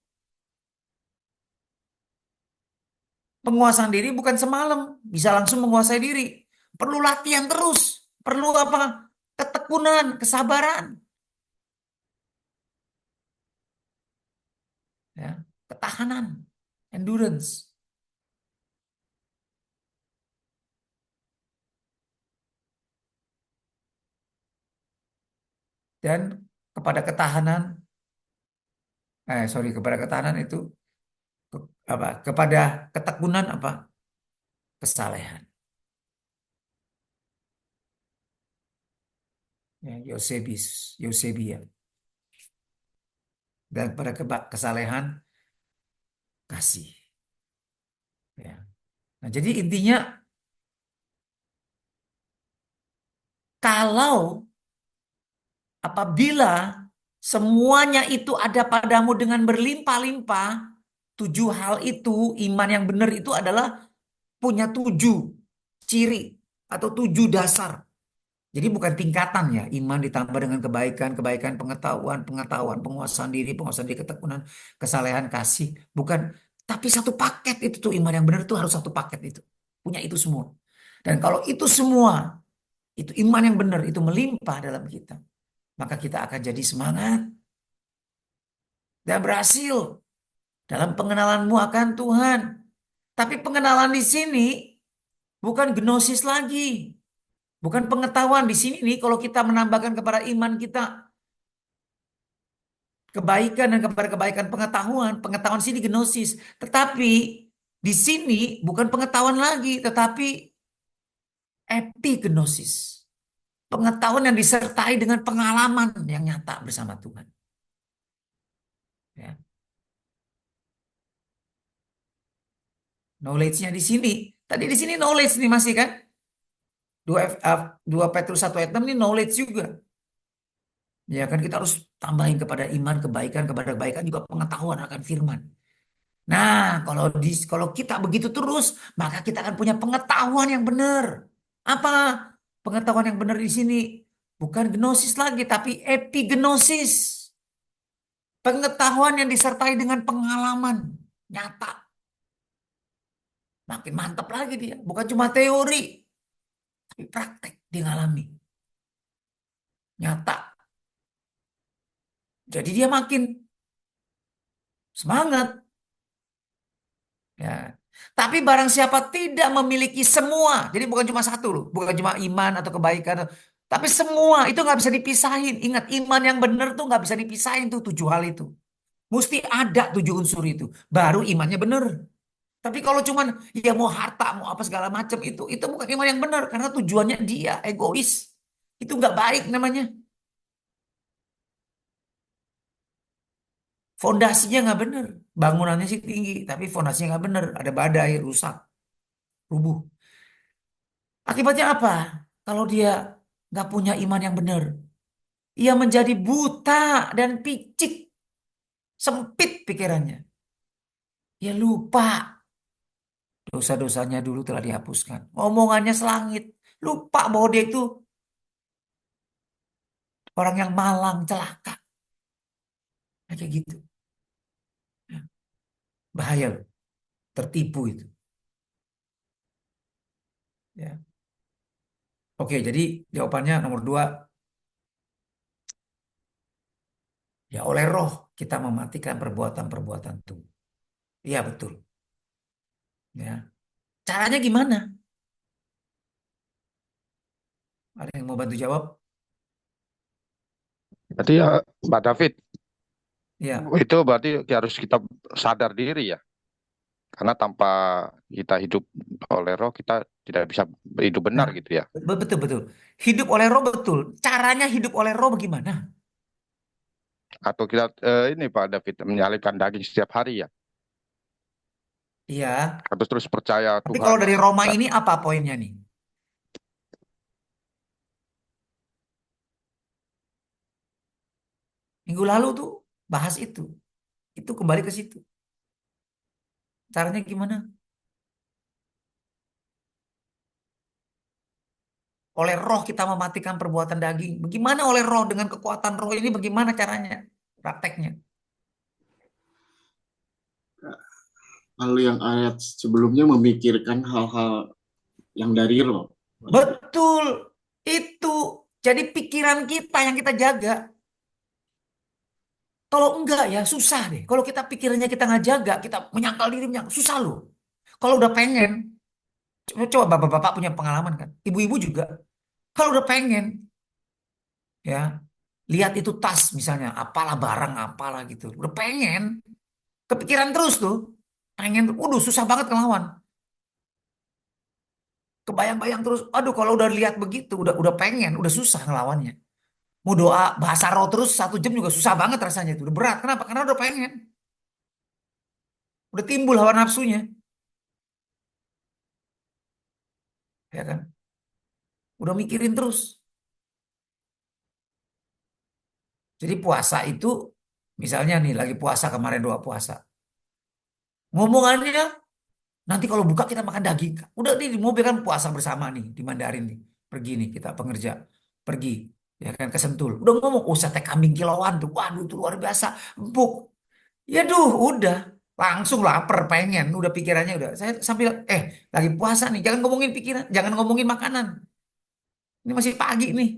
Penguasaan diri bukan semalam bisa langsung menguasai diri. Perlu latihan terus. Perlu apa? Ketekunan, kesabaran, ya, ketahanan, endurance. Dan kepada ketahanan, kepada ketahanan itu apa? Kepada ketekunan apa? Kesalehan. Ya, Yosebia. Dan pada kesalehan kasih. Ya. Nah, jadi intinya kalau apabila semuanya itu ada padamu dengan berlimpah-limpah, 7 hal itu, iman yang benar itu adalah punya 7 ciri atau 7 dasar. Jadi bukan tingkatan ya, iman ditambah dengan kebaikan, kebaikan, pengetahuan, pengetahuan, penguasaan diri, ketekunan, kesalehan, kasih. Bukan, tapi satu paket itu tuh iman yang benar itu harus satu paket itu. Punya itu semua. Dan kalau itu semua, itu iman yang benar, itu melimpah dalam kita. Maka kita akan jadi semangat dan berhasil dalam pengenalanmu akan Tuhan. Tapi pengenalan di sini bukan gnosis lagi. Bukan pengetahuan di sini nih kalau kita menambahkan kepada iman kita kebaikan dan kepada kebaikan pengetahuan, pengetahuan sini gnosis. Tetapi di sini bukan pengetahuan lagi, tetapi epignosis. Pengetahuan yang disertai dengan pengalaman yang nyata bersama Tuhan. Ya. Knowledge-nya di sini. Tadi di sini knowledge nih masih kan? 2 Petrus 1 ayat 6 ini knowledge juga. Ya kan kita harus tambahin kepada iman kebaikan, kepada kebaikan juga pengetahuan akan firman. Nah, kalau kita begitu terus, maka kita akan punya pengetahuan yang benar. Apa pengetahuan yang benar di sini? Bukan gnosis lagi, tapi epignosis. Pengetahuan yang disertai dengan pengalaman nyata. Makin mantap lagi dia. Bukan cuma teori, tapi praktek dia ngalami. Nyata. Jadi dia makin semangat. Ya. Tapi barang siapa tidak memiliki semua, jadi bukan cuma satu loh, bukan cuma iman atau kebaikan, tapi semua itu nggak bisa dipisahin. Ingat, iman yang benar tuh nggak bisa dipisahin tuh 7 hal itu. Mesti ada 7 unsur itu, baru imannya benar. Tapi kalau cuman ya mau harta, mau apa segala macam itu bukan iman yang benar karena tujuannya dia egois. Itu nggak baik namanya. Fondasinya nggak benar. Bangunannya sih tinggi, tapi fondasinya nggak benar. Ada badai, rusak, rubuh. Akibatnya apa? Kalau dia nggak punya iman yang benar, ia menjadi buta dan picik, sempit pikirannya. Dia lupa dosa-dosanya dulu telah dihapuskan. Omongannya selangit. Lupa bahwa dia itu orang yang malang, celaka. Kayak gitu. Bahaya loh. Tertipu itu. Ya. Oke, jadi jawabannya nomor 2. Ya oleh roh kita mematikan perbuatan-perbuatan itu. Iya betul. Ya. Caranya gimana? Ada yang mau bantu jawab? Berarti ya, Mbak David, Ya. itu berarti harus kita sadar diri ya. Karena tanpa kita hidup oleh roh, kita tidak bisa hidup benar Nah, gitu ya. betul betul. Hidup oleh roh betul. Caranya hidup oleh roh bagaimana? Atau kita, ini Pak David, menyalibkan daging setiap hari ya. Iya. Harus terus percaya Tapi kalau Tuhan. dari Roma Nah, ini apa poinnya nih? Minggu lalu tuh bahas itu. Itu kembali ke situ. Caranya gimana? Oleh roh kita mematikan perbuatan daging. Bagaimana oleh roh dengan kekuatan roh ini bagaimana caranya? Prakteknya. Lalu yang ayat sebelumnya memikirkan hal-hal yang dari roh. Betul. Itu. Jadi pikiran kita yang kita jaga. Kalau enggak ya susah deh. Kalau kita pikirannya kita nggak jaga, kita menyangkal diri, susah loh. Kalau udah pengen, coba bapak-bapak punya pengalaman kan. Ibu-ibu juga. Kalau udah pengen, ya lihat itu tas misalnya, apalah barang apalah gitu. Udah pengen, kepikiran terus tuh. Pengen, waduh susah banget ngelawan. Kebayang-bayang terus, aduh kalau udah lihat begitu, udah pengen, udah susah ngelawannya. Mau doa bahasa roh terus 1 jam juga susah banget rasanya itu. Udah berat. Kenapa? Karena udah pengen. Udah timbul hawa nafsunya. Ya kan? Udah mikirin terus. Jadi puasa itu, misalnya nih lagi puasa kemarin doa puasa. Ngomongannya, nanti kalau buka kita makan daging. Udah nih di mobil kan puasa bersama nih di Mandarin nih. Pergi nih kita pengerja. Pergi. Ya kan ke Sentul. Udah ngomong, oh sate kambing kiloan tuh. Waduh itu luar biasa. Empuk. Ya duh udah. Langsung lapar pengen. Udah pikirannya udah. Saya sambil, lagi puasa nih. Jangan ngomongin pikiran. Jangan ngomongin makanan. Ini masih pagi nih.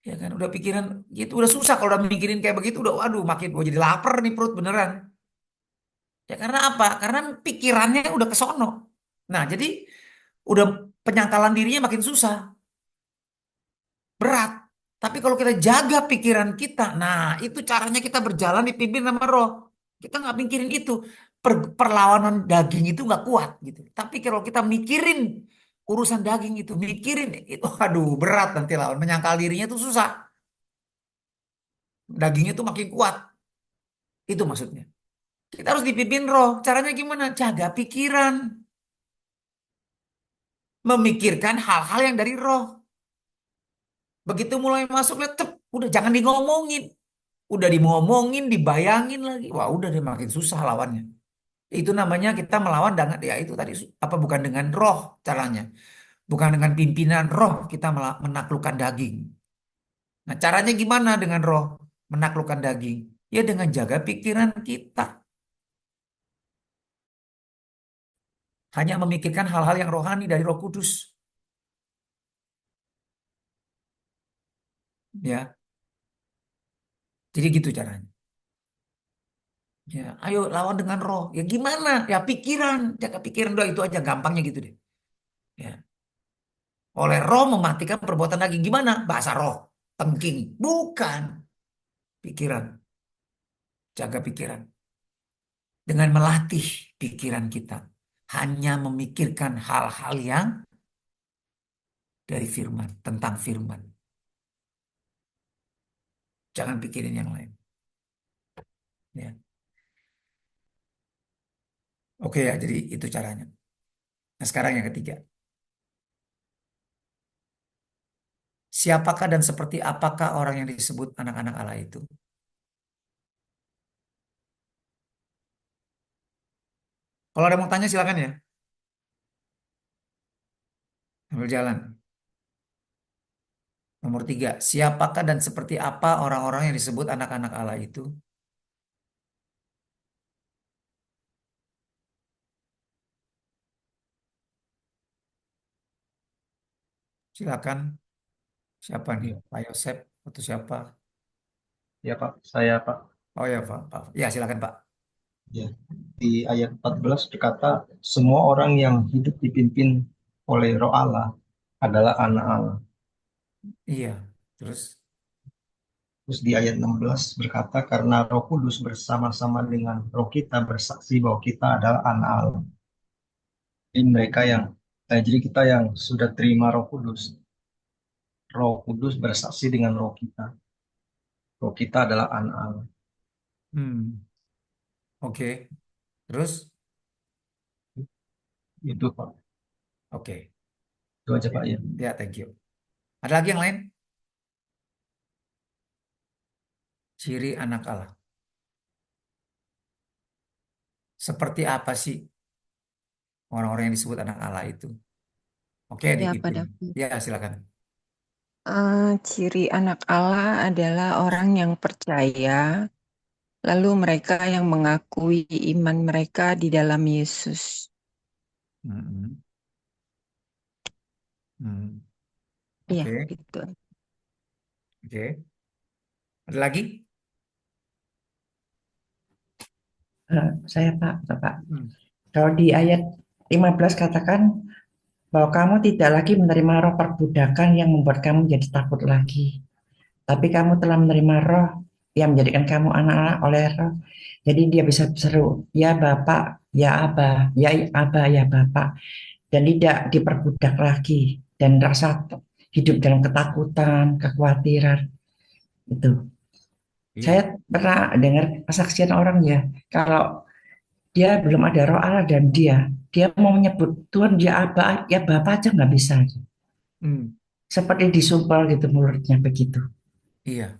Ya kan udah pikiran gitu. Udah susah kalau udah mikirin kayak begitu. Udah waduh makin gue jadi lapar nih perut beneran. Ya karena apa? Karena pikirannya udah ke sono. Nah, jadi udah penyangkalan dirinya makin susah, berat. Tapi kalau kita jaga pikiran kita, nah itu caranya kita berjalan dipimpin sama roh. Kita nggak mikirin itu. Perlawanan daging itu nggak kuat gitu. Tapi kalau kita mikirin urusan daging itu, mikirin itu, aduh berat nanti lawan. Menyangkal dirinya itu susah. Dagingnya tuh makin kuat. Itu maksudnya. Kita harus dipimpin roh. Caranya gimana? Jaga pikiran. memikirkan hal-hal yang dari roh. Begitu mulai masuk lihat, udah jangan ngomongin. Udah ngomongin, dibayangin lagi. Wah, udah dia makin susah lawannya. Itu namanya kita melawan dengan ya itu tadi apa bukan dengan roh caranya. Bukan dengan pimpinan roh kita menaklukkan daging. Nah, caranya gimana dengan roh menaklukkan daging? Ya dengan jaga pikiran kita. Hanya memikirkan hal-hal yang rohani dari Roh Kudus. Ya, jadi gitu caranya. Ya, ayo lawan dengan roh. Ya gimana? Ya pikiran, jaga pikiran doa itu aja gampangnya gitu deh. Ya, oleh roh mematikan perbuatan daging. Gimana? Bahasa roh, tengking. Bukan pikiran, jaga pikiran. Dengan melatih pikiran kita. Hanya memikirkan hal-hal yang dari firman, tentang firman. Jangan pikirin yang lain. Ya. Oke ya, jadi itu caranya. Nah sekarang yang ketiga. Siapakah dan seperti apakah orang yang disebut anak-anak Allah itu? Kalau ada mau tanya silakan ya. Ambil jalan. Nomor tiga. Siapakah dan seperti apa orang-orang yang disebut anak-anak Allah itu? Silakan. Siapa nih? Ya, Pak Yosep atau siapa? ya Pak, saya Pak. Oh ya Pak. Ya silakan Pak. Ya, di ayat 14 berkata, semua orang yang hidup dipimpin oleh Roh Allah adalah anak Allah. Iya. Terus? Terus di ayat 16 berkata, karena Roh Kudus bersama-sama dengan Roh kita bersaksi bahwa kita adalah anak Allah. Jadi jadi kita yang sudah terima Roh Kudus bersaksi dengan Roh kita. Roh kita adalah anak Allah. Hmm. Oke. Terus? Itu Pak. Oke. Itu aja Pak ya. Ya, thank you. Ada lagi yang lain? Ciri anak Allah. Seperti apa sih orang-orang yang disebut anak Allah itu? Oke, Ya, Pak dipimpin. David. Ya, silakan. Ciri anak Allah adalah orang yang percaya, lalu mereka yang mengakui iman mereka di dalam Yesus. Hmm. Hmm. Iya, Oke, gitu. oke. Ada lagi? Saya Pak. Hmm. Kalau di ayat 15 katakan bahwa kamu tidak lagi menerima roh perbudakan yang membuat kamu menjadi takut lagi. Tapi kamu telah menerima roh yang menjadikan kamu anak-anak oleh roh. Jadi dia bisa berseru, ya Bapak, ya Aba, ya Bapak. Dan tidak diperbudak lagi. Dan rasa hidup dalam ketakutan, kekhawatiran. Itu. Saya Iya. pernah dengar kesaksian orang ya, kalau dia belum ada roh Allah dan dia mau menyebut Tuhan dia apa ya Bapak aja nggak bisa, Hmm. seperti disumpal gitu mulutnya begitu. Iya.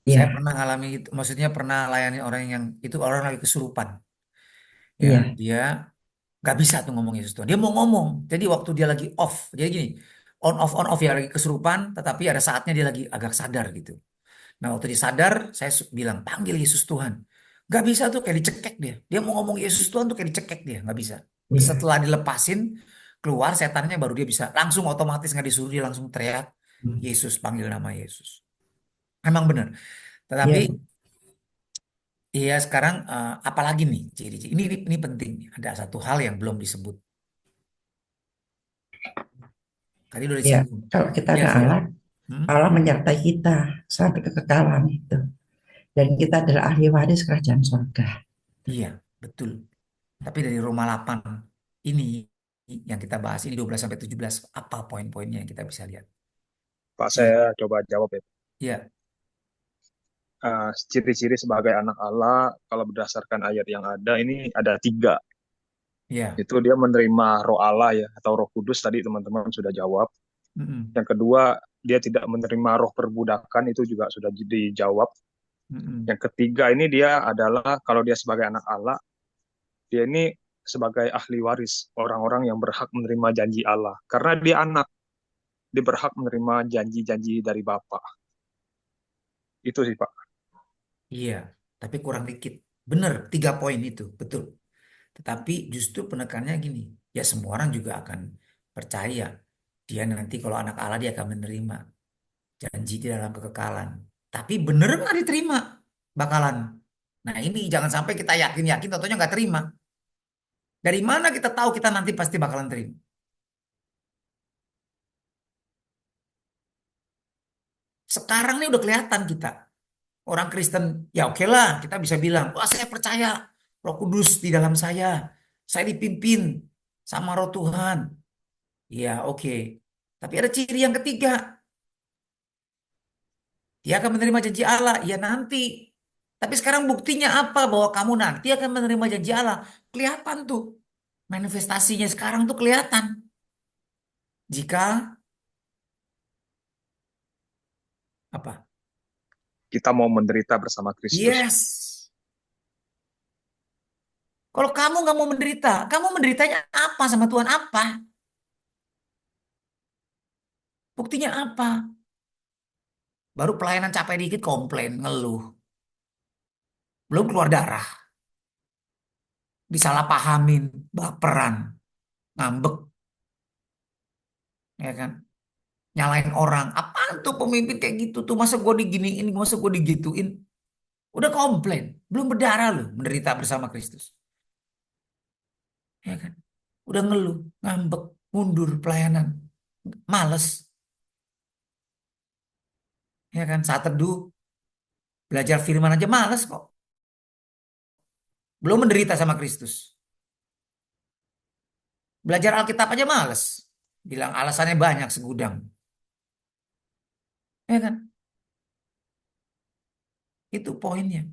Saya Iya, pernah alami itu. Maksudnya pernah layani orang yang itu orang lagi kesurupan. Ya, iya, dia nggak bisa tuh ngomong Yesus Tuhan. Dia mau ngomong. Jadi waktu dia lagi off. Jadi gini, on off ya lagi kesurupan. Tetapi ada saatnya dia lagi agak sadar gitu. Nah waktu dia sadar, saya bilang panggil Yesus Tuhan. Nggak bisa tuh kayak dicekek dia. Dia mau ngomong Yesus Tuhan tuh kayak dicekek dia. Nggak bisa. iya. Setelah dilepasin keluar setannya baru dia bisa. Langsung otomatis nggak disuruh dia langsung teriak Hmm. Yesus panggil nama Yesus. Emang benar. Tetapi Iya, iya sekarang apalagi nih ciri-ciri ini penting. Ada satu hal yang belum disebut. Tadi udah iya. disinggung. Kalau kita Iya ada Allah, silakan. Hmm? Allah menyertai kita sampai kekekalan itu. Dan kita adalah ahli waris kerajaan surga. Iya betul. Tapi dari Roma 8 ini yang kita bahas ini 12 sampai 17 apa poin-poinnya yang kita bisa lihat? Pak, saya coba jawab ya. Iya. Ciri-ciri sebagai anak Allah, kalau berdasarkan ayat yang ada, ini ada tiga. Ya. Itu dia menerima roh Allah ya, atau roh kudus tadi teman-teman sudah jawab. Mm-mm. Yang kedua, dia tidak menerima roh perbudakan, itu juga sudah dijawab. Mm-mm. Yang ketiga ini dia adalah, kalau dia sebagai anak Allah, dia ini sebagai ahli waris, orang-orang yang berhak menerima janji Allah. Karena dia anak, dia berhak menerima janji-janji dari Bapa. Itu sih Pak. Iya, tapi kurang dikit. Bener, 3 poin itu, betul. Tetapi justru penekannya gini, ya semua orang juga akan percaya. Dia nanti kalau anak Allah dia akan menerima janji di dalam kekekalan. Tapi bener nggak diterima bakalan. Nah ini jangan sampai kita yakin-yakin, tentunya nggak terima. Dari mana kita tahu kita nanti pasti bakalan terima? Sekarang nih udah kelihatan kita. Orang Kristen, ya oke lah kita bisa bilang, wah saya percaya Roh Kudus di dalam saya. Saya dipimpin sama Roh Tuhan. Ya oke. Tapi ada ciri yang ketiga. Dia akan menerima janji Allah. Ya nanti. Tapi sekarang buktinya apa bahwa kamu nanti akan menerima janji Allah? Kelihatan tuh. Manifestasinya sekarang tuh kelihatan. Jika apa? Kita mau menderita bersama Kristus. Yes. Kalau kamu nggak mau menderita, kamu menderitanya apa sama Tuhan? Apa? Buktinya apa? Baru pelayanan capek dikit komplain, ngeluh. Belum keluar darah. Disalahpahamin, baperan, ngambek. Ya kan? Nyalain orang. Apaan tuh pemimpin kayak gitu tuh? Masa gue diginiin, masa gue digituin? Udah komplain. Belum berdarah loh menderita bersama Kristus. Ya kan? Udah ngeluh, ngambek, mundur pelayanan. Males. Ya kan? Saat teduh, belajar firman aja males kok. Belum menderita sama Kristus. Belajar Alkitab aja males. Bilang alasannya banyak segudang. Ya kan? Itu poinnya.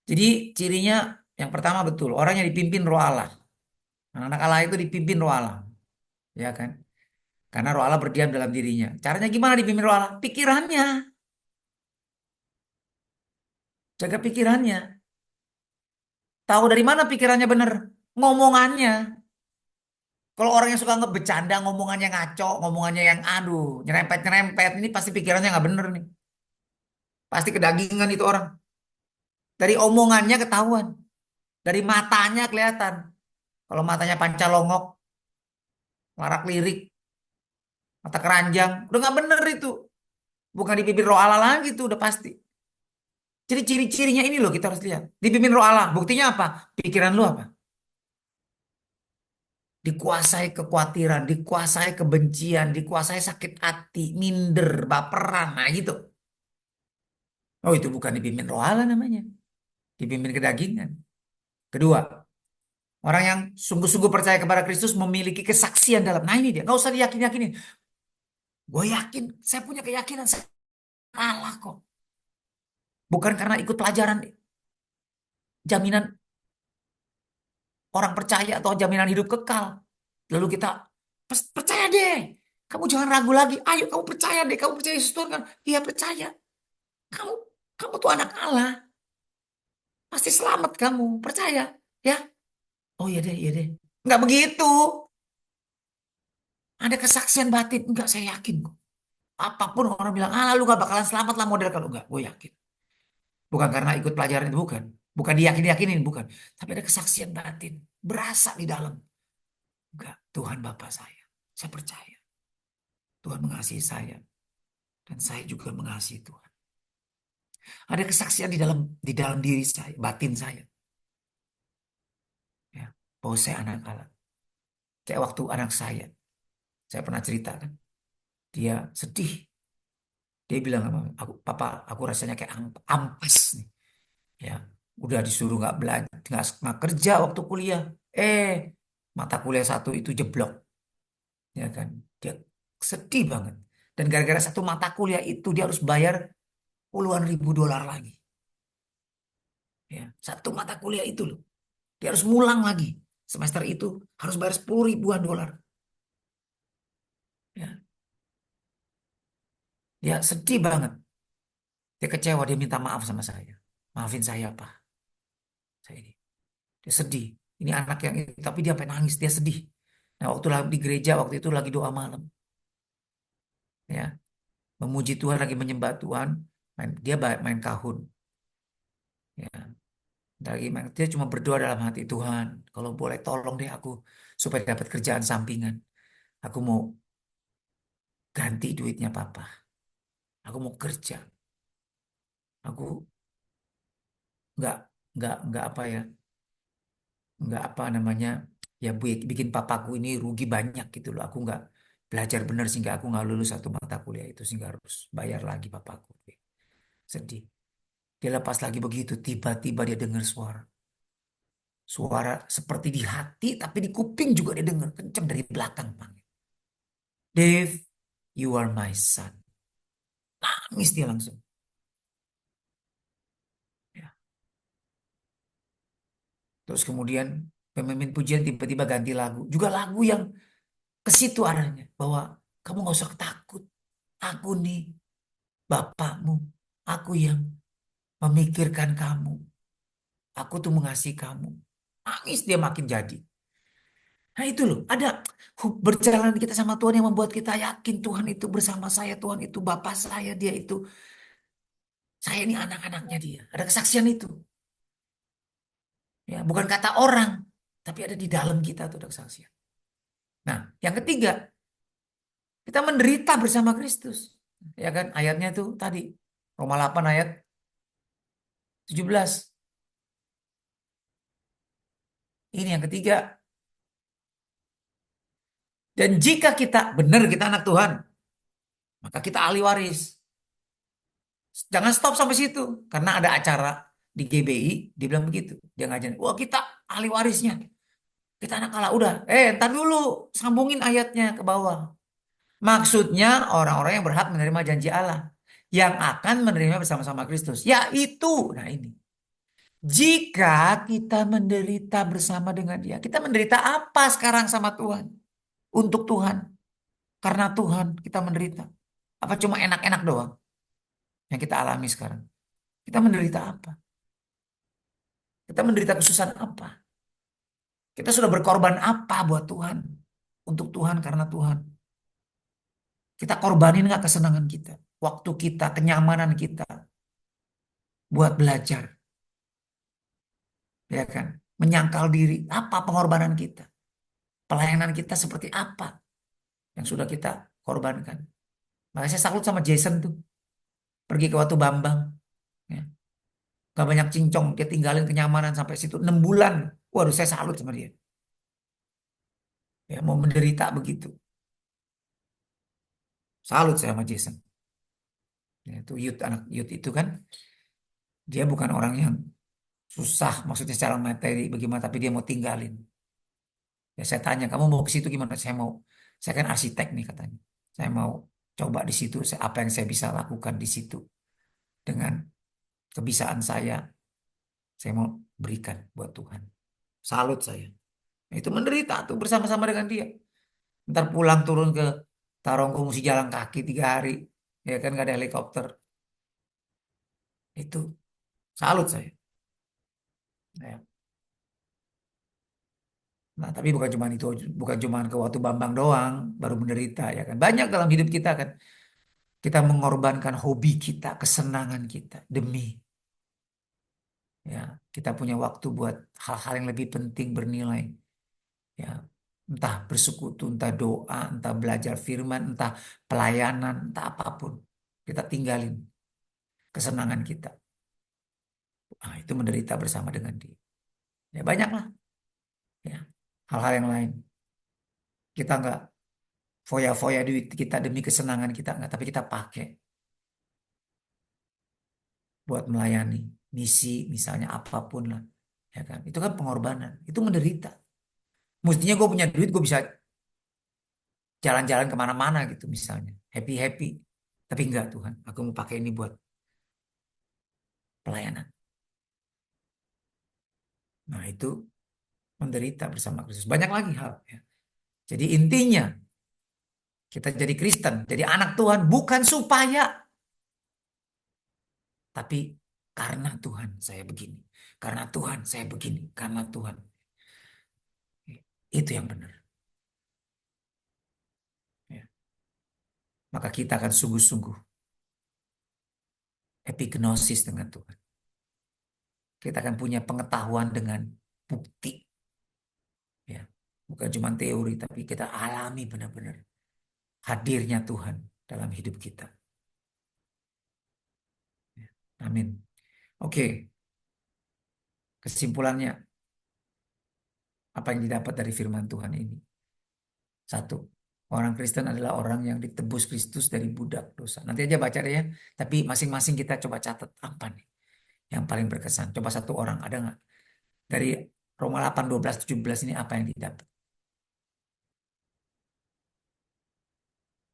Jadi cirinya yang pertama betul. Orang yang dipimpin roh Allah. Anak-anak Allah itu dipimpin roh Allah. Ya kan? Karena roh Allah berdiam dalam dirinya. Caranya gimana dipimpin roh Allah? Pikirannya. Jaga pikirannya. Tahu dari mana pikirannya benar? Ngomongannya. Kalau orang yang suka ngebecanda, ngomongannya ngaco, ngomongannya yang aduh, nyerempet-nyerempet, ini pasti pikirannya nggak bener nih. Pasti kedagingan itu orang. Dari omongannya ketahuan. Dari matanya kelihatan. Kalau matanya pancalongok, larak lirik, mata keranjang, udah nggak bener itu. Bukan dipimpin roh Allah lagi tuh, udah pasti. Jadi ciri-cirinya ini loh kita harus lihat. Dipimpin roh Allah, buktinya apa? Pikiran lu apa? Dikuasai kekhawatiran, dikuasai kebencian, dikuasai sakit hati, minder, baperan, nah gitu. Oh itu bukan dipimpin roh Allah namanya. Dipimpin kedagingan. Kedua, orang yang sungguh-sungguh percaya kepada Kristus memiliki kesaksian dalam. Nah ini dia, nggak usah diyakin-yakinin. Gue yakin, saya punya keyakinan saya kalah kok. Bukan karena ikut pelajaran jaminan orang percaya atau jaminan hidup kekal. Lalu kita percaya deh. Kamu jangan ragu lagi. Ayo kamu percaya deh. Kamu percaya Yesus Tuhan kan? Iya percaya. Kamu kamu tuh anak Allah. Pasti selamat kamu. Percaya. Ya. Oh iya deh, iya deh. Enggak begitu. Ada kesaksian batin. Enggak, saya yakin kok. Apapun orang bilang, ah lu gak bakalan selamat lah model kalau enggak. Gue yakin. Bukan karena ikut pelajaran itu, bukan. Bukan diyakin-yakinin, bukan. Tapi ada kesaksian batin. Berasa di dalam. Enggak, Tuhan Bapa saya. Saya percaya. Tuhan mengasihi saya. Dan saya juga mengasihi Tuhan. Ada kesaksian di dalam diri saya, batin saya. Ya, bahwa saya anak Allah. Kayak waktu anak saya pernah cerita kan. Dia sedih. Dia bilang sama aku, Papa, aku rasanya kayak ampas nih. Ya, udah disuruh nggak belajar, nggak kerja waktu kuliah. Mata kuliah satu itu jeblok. Ya kan, dia sedih banget. Dan gara-gara satu mata kuliah itu dia harus bayar puluhan ribu dolar lagi. Ya, satu mata kuliah itu loh. Dia harus ngulang lagi. Semester itu harus bayar 10 ribuan dolar. Ya, dia sedih banget. Dia kecewa, dia minta maaf sama saya. Maafin saya, Pak. Saya ini. Dia sedih. Ini anak yang ini, tapi dia sampai nangis, dia sedih. Nah, waktu di gereja waktu itu lagi doa malam. Ya, memuji Tuhan, lagi menyembah Tuhan. Dia main kahun. Ya, dia cuma berdoa dalam hati, Tuhan, kalau boleh tolong deh aku supaya dapat kerjaan sampingan. Aku mau ganti duitnya Papa. Aku mau kerja. Aku nggak nggak apa ya, nggak apa namanya, ya bikin papaku ini rugi banyak gitu loh. Aku nggak belajar benar sehingga aku nggak lulus satu mata kuliah itu sehingga harus bayar lagi papaku. Sedih. Dia lepas lagi begitu, tiba-tiba dia dengar suara. Suara seperti di hati, tapi di kuping juga dia dengar kencang dari belakang. Panggil. Dave, you are my son. Nangis dia langsung. Ya. Terus kemudian pemimpin pujian tiba-tiba ganti lagu. Juga lagu yang ke situ arahnya. Bahwa kamu gak usah takut. Aku nih bapakmu. Aku yang memikirkan kamu. Aku tuh mengasihi kamu. Nangis dia makin jadi. Nah itu loh, ada berjalan kita sama Tuhan yang membuat kita yakin Tuhan itu bersama saya, Tuhan itu Bapa saya, dia itu, saya ini anak-anaknya dia. Ada kesaksian itu. Ya, bukan kata orang, tapi ada di dalam kita tuh ada kesaksian. Nah, yang ketiga, kita menderita bersama Kristus. Ya kan, ayatnya itu tadi, Roma 8 ayat 17. Ini yang ketiga. Dan jika kita benar kita anak Tuhan, maka kita ahli waris. Jangan stop sampai situ. Karena ada acara di GBI, dia bilang begitu. Dia ngajarin, wah kita ahli warisnya. Kita anak Allah. Udah, ntar dulu. Sambungin ayatnya ke bawah. Maksudnya orang-orang yang berhak menerima janji Allah. Yang akan menerima bersama-sama Kristus. Yaitu, nah ini. Jika kita menderita bersama dengan dia. Kita menderita apa sekarang sama Tuhan? Untuk Tuhan. Karena Tuhan kita menderita. Apa cuma enak-enak doang? Yang kita alami sekarang. Kita menderita apa? Kita menderita kesusahan apa? Kita sudah berkorban apa buat Tuhan? Untuk Tuhan, karena Tuhan. Kita korbanin nggak kesenangan kita? Waktu kita, kenyamanan kita. Buat belajar. Ya kan? Menyangkal diri. Apa pengorbanan kita? Pelayanan kita seperti apa? Yang sudah kita korbankan. Makanya saya salut sama Jason tuh. Pergi ke Watu Bambang. Ya. Gak banyak cincong. Dia tinggalin kenyamanan sampai situ 6 bulan. Waduh, saya salut sama dia. Ya, mau menderita begitu. Salut saya sama Jason. Ya, itu anak youth itu kan. Dia bukan orang yang susah. Maksudnya secara materi bagaimana. Tapi dia mau tinggalin. Ya saya tanya, kamu mau ke situ gimana? Saya kan arsitek nih katanya. Saya mau coba di situ. Apa yang saya bisa lakukan di situ. Dengan kebisaan saya mau berikan buat Tuhan. Salut saya. Nah, itu menderita tuh bersama-sama dengan dia. Ntar pulang turun ke Tarongko mesti jalan kaki 3 hari. Ya kan gak ada helikopter. Itu salut saya. Ya. Nah, tapi bukan cuma itu, bukan cuma ke Watu Bambang doang baru menderita ya kan. Banyak dalam hidup kita kan. Kita mengorbankan hobi kita, kesenangan kita demi ya, kita punya waktu buat hal-hal yang lebih penting bernilai. Ya, entah bersekutu, entah doa, entah belajar firman, entah pelayanan, entah apapun. Kita tinggalin kesenangan kita. Nah, itu menderita bersama dengan dia. Ya banyaklah. Ya, hal-hal yang lain. Kita nggak foya-foya duit kita demi kesenangan kita nggak, tapi kita pakai buat melayani misi misalnya apapun lah, ya kan? Itu kan pengorbanan, itu menderita. Mestinya gue punya duit, gue bisa jalan-jalan kemana-mana gitu misalnya, happy-happy. Tapi enggak Tuhan, aku mau pakai ini buat pelayanan. Nah itu menderita bersama Kristus. Banyak lagi hal. Ya. Jadi intinya kita jadi Kristen, jadi anak Tuhan bukan supaya, tapi karena Tuhan saya begini. Karena Tuhan saya begini. Karena Tuhan. Itu yang benar. Ya. Maka kita akan sungguh-sungguh epignosis dengan Tuhan. Kita akan punya pengetahuan dengan bukti. Ya. Bukan cuma teori, tapi kita alami benar-benar hadirnya Tuhan dalam hidup kita. Ya. Amin. Oke. Kesimpulannya, apa yang didapat dari firman Tuhan ini? Satu, orang Kristen adalah orang yang ditebus Kristus dari budak dosa. Nanti aja baca deh ya. Tapi masing-masing kita coba catat apa nih yang paling berkesan. Coba satu orang, ada nggak? Dari Roma 8, 12, 17 ini apa yang didapat?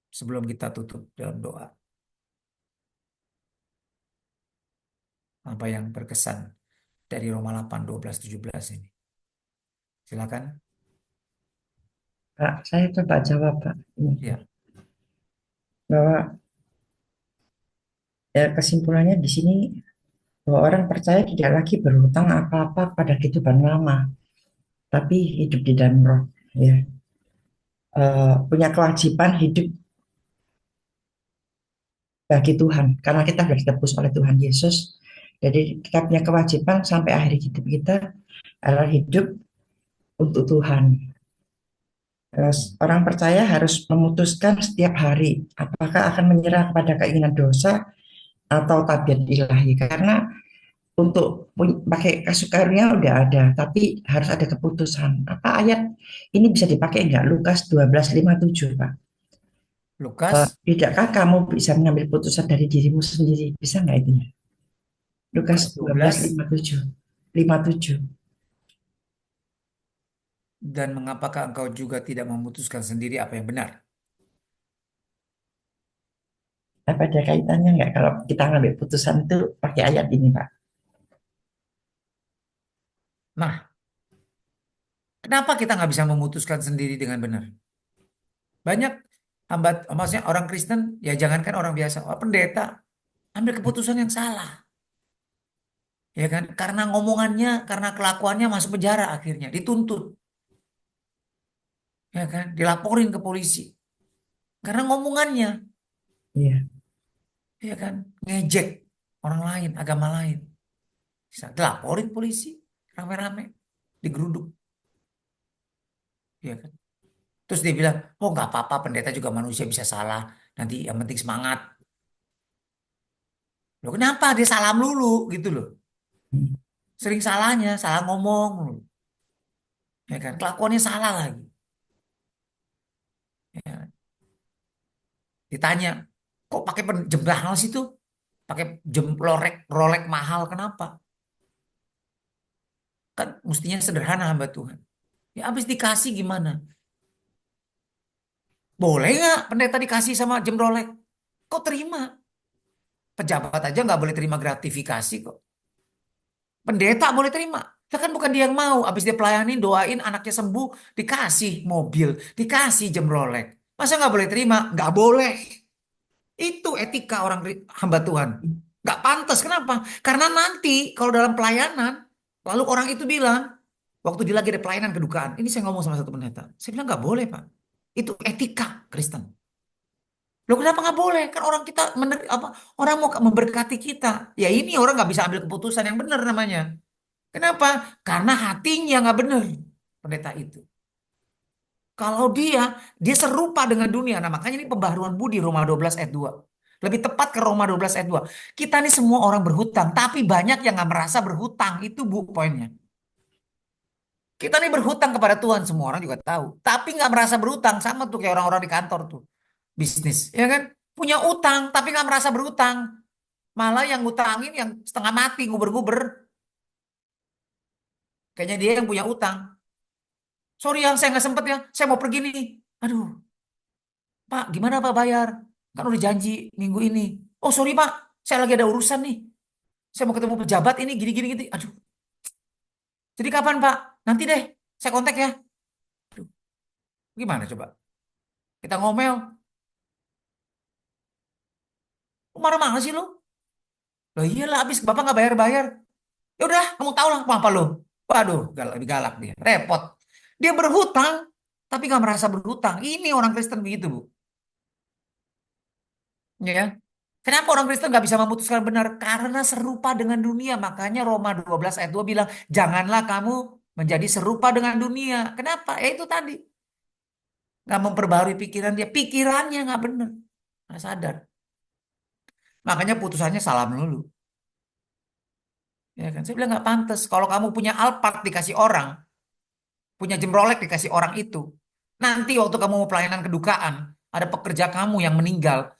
Sebelum kita tutup dalam doa. Apa yang berkesan dari Roma 8, 12, 17 ini? Silakan. Pak, saya coba jawab, Pak. Ini, Ya. bahwa kesimpulannya di sini bahwa orang percaya tidak lagi berhutang apa-apa pada kehidupan lama, tapi hidup di dalam roh, ya. Punya kewajiban hidup bagi Tuhan, karena kita sudah ditebus oleh Tuhan Yesus. Jadi kita punya kewajiban sampai akhir hidup kita adalah hidup untuk Tuhan. Orang percaya harus memutuskan setiap hari apakah akan menyerah kepada keinginan dosa atau tabiat ilahi, karena untuk pakai kasih karunia udah ada, tapi harus ada keputusan. Apa ayat ini bisa dipakai enggak? Lukas 12:57, Pak. Lukas, Tidakkah kamu bisa mengambil putusan dari dirimu sendiri? Bisa enggak itu? Lukas 12. 12:57. Dan mengapakah engkau juga tidak memutuskan sendiri apa yang benar? Apa ada kaitannya enggak kalau kita ngambil putusan itu pakai ayat ini, Pak? Nah, kenapa kita nggak bisa memutuskan sendiri dengan benar? Banyak maksudnya orang Kristen, ya jangankan orang biasa, pendeta ambil keputusan yang salah. Ya kan? Karena ngomongannya, karena kelakuannya masuk penjara akhirnya, dituntut. Ya kan? Dilaporin ke polisi. Karena ngomongannya, Iya. ya kan? Ngejek orang lain, agama lain. Bisa dilaporin polisi, rame-rame, digeruduk. Ya kan? Terus dia bilang, oh nggak apa-apa, pendeta juga manusia bisa salah. Nanti yang penting semangat. Loh kenapa? Dia salah melulu gitu loh. Sering salahnya, salah ngomong. Ya kan? Kelakuannya salah lagi. Ya. Ditanya, kok pakai jam mahal sih tuh? Pakai jam Rolex mahal, kenapa? Kan mestinya sederhana hamba Tuhan. Ya habis dikasih gimana? Boleh nggak pendeta dikasih sama jam Rolex? Kok terima? Pejabat aja nggak boleh terima gratifikasi kok. Pendeta boleh terima. Ya kan bukan dia yang mau. Habis dia pelayanin, doain anaknya sembuh, dikasih mobil, dikasih jam Rolex. Masa nggak boleh terima? Nggak boleh. Itu etika orang hamba Tuhan. Nggak pantas. Kenapa? Karena nanti kalau dalam pelayanan, lalu orang itu bilang, waktu dia lagi ada pelayanan kedukaan, ini saya ngomong sama satu pendeta. Saya bilang nggak boleh Pak. Itu etika Kristen. Loh kenapa nggak boleh? Kan orang kita orang mau memberkati kita. Ya ini orang nggak bisa ambil keputusan yang benar namanya. Kenapa? Karena hatinya nggak benar pendeta itu. Kalau dia serupa dengan dunia. Nah makanya ini pembaharuan budi Roma 12 ayat 2. Lebih tepat ke Roma 12 ayat 2. Kita ini semua orang berhutang, tapi banyak yang nggak merasa berhutang. Itu poinnya. Kita ini berhutang kepada Tuhan, semua orang juga tahu. Tapi nggak merasa berhutang, sama tuh kayak orang-orang di kantor tuh. Bisnis, ya kan? Punya utang, tapi nggak merasa berhutang. Malah yang ngutangin yang setengah mati, nguber-nguber. Kayaknya dia yang punya utang. Sorry yang saya nggak sempet ya, saya mau pergi nih. Aduh, Pak, gimana Pak bayar? Kan udah janji minggu ini. Oh sorry Pak, saya lagi ada urusan nih. Saya mau ketemu pejabat ini gini-gini. Aduh. Jadi kapan Pak? Nanti deh. Saya kontak ya. Aduh, gimana coba? Kita ngomel. Lu marah-marah sih lu? Loh iyalah, habis bapak nggak bayar-bayar. Ya udah, kamu tahu lah apa lo. Waduh, lebih galak dia. Repot. Dia berhutang, tapi nggak merasa berhutang. Ini orang Kristen begitu, Bu. Ya. Kenapa orang Kristen nggak bisa memutuskan benar? Karena serupa dengan dunia. Makanya Roma 12 ayat 2 bilang, janganlah kamu menjadi serupa dengan dunia. Kenapa? Ya itu tadi. Nggak memperbarui pikiran dia. Pikirannya nggak benar. Nggak sadar. Makanya putusannya salah melulu. Ya kan? Saya bilang nggak pantas. Kalau kamu punya Alphard dikasih orang, punya jam Rolex dikasih orang itu. Nanti waktu kamu mau pelayanan kedukaan, ada pekerja kamu yang meninggal,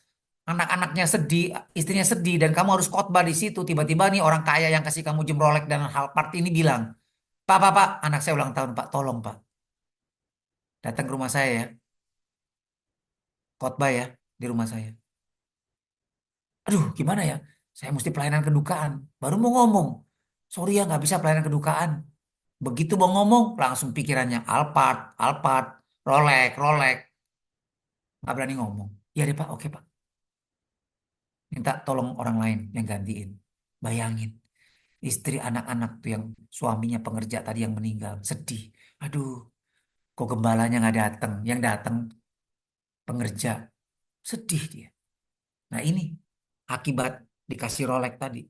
anak-anaknya sedih, istrinya sedih, dan kamu harus khotbah di situ. Tiba-tiba nih orang kaya yang kasih kamu jam Rolex dan Alphard ini bilang, Pak, anak saya ulang tahun, Pak, tolong Pak, datang ke rumah saya ya, khotbah ya di rumah saya. Aduh, gimana ya? Saya mesti pelayanan kedukaan. Baru mau ngomong, sorry ya nggak bisa pelayanan kedukaan. Begitu mau ngomong, langsung pikirannya Alphard, Rolex. Nggak berani ngomong. Iya deh Pak, oke Pak. Minta tolong orang lain yang gantiin. Bayangin, istri anak-anak tuh yang suaminya pengerja tadi yang meninggal. Sedih. Aduh, kok gembalanya nggak datang. Yang datang pengerja. Sedih dia. Nah ini akibat dikasih Rolex tadi.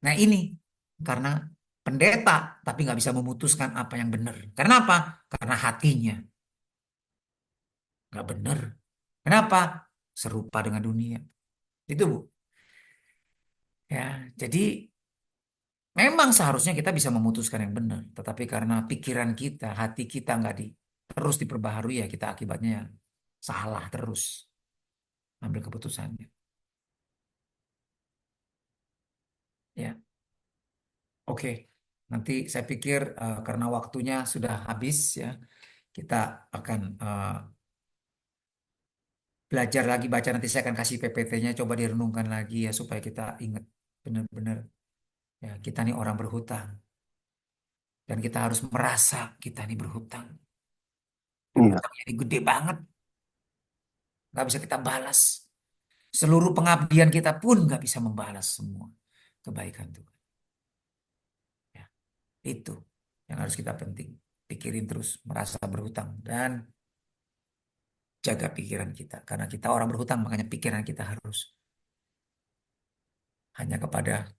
Nah ini karena pendeta tapi nggak bisa memutuskan apa yang benar. Karena apa? Karena hatinya nggak benar. Kenapa? Serupa dengan dunia. Itu Bu. Ya, jadi memang seharusnya kita bisa memutuskan yang benar, tetapi karena pikiran kita, hati kita nggak terus diperbaharui ya kita akibatnya salah terus ambil keputusannya. Ya, oke. Nanti saya pikir karena waktunya sudah habis ya, kita akan belajar lagi baca. Nanti saya akan kasih PPT-nya, coba direnungkan lagi ya supaya kita ingat benar-benar ya kita nih orang berhutang dan kita harus merasa kita nih berhutang. Dan Iya. hutangnya ini gede banget, nggak bisa kita balas. Seluruh pengabdian kita pun nggak bisa membalas semua kebaikan Tuhan. Ya, itu yang harus kita penting. Pikirin terus, merasa berhutang. Dan jaga pikiran kita. Karena kita orang berhutang, makanya pikiran kita harus hanya kepada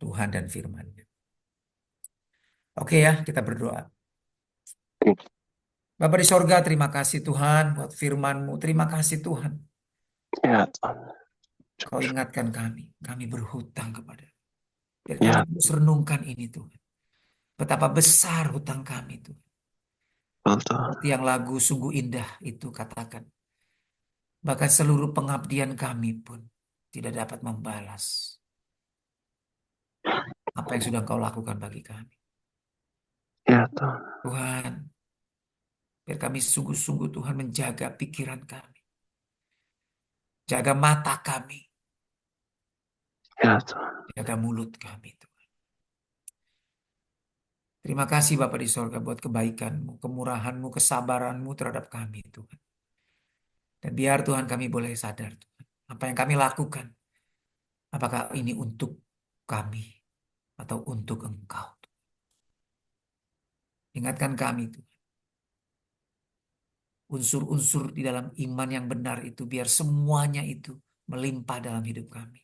Tuhan dan firman-Nya. Oke ya, kita berdoa. Bapa di sorga, terima kasih Tuhan buat firman-Mu. Terima kasih Tuhan. Ya, Tuhan. Kau ingatkan kami berhutang kepada. Biar kami Ya, terus renungkan ini Tuhan. Betapa besar hutang kami Tuhan. betul. Seperti yang lagu sungguh indah itu katakan. Bahkan seluruh pengabdian kami pun tidak dapat membalas apa yang sudah Engkau lakukan bagi kami. Ya, Tuhan. Tuhan, biar kami sungguh-sungguh Tuhan menjaga pikiran kami. Jaga mata kami. Ya, Tuhan. Jaga mulut kami Tuhan. Terima kasih Bapa di sorga buat kebaikan-Mu, kemurahan-Mu, kesabaran-Mu terhadap kami Tuhan. Dan biar Tuhan kami boleh sadar Tuhan. Apa yang kami lakukan. Apakah ini untuk kami atau untuk Engkau. Ingatkan kami Tuhan. Unsur-unsur di dalam iman yang benar itu biar semuanya itu melimpah dalam hidup kami.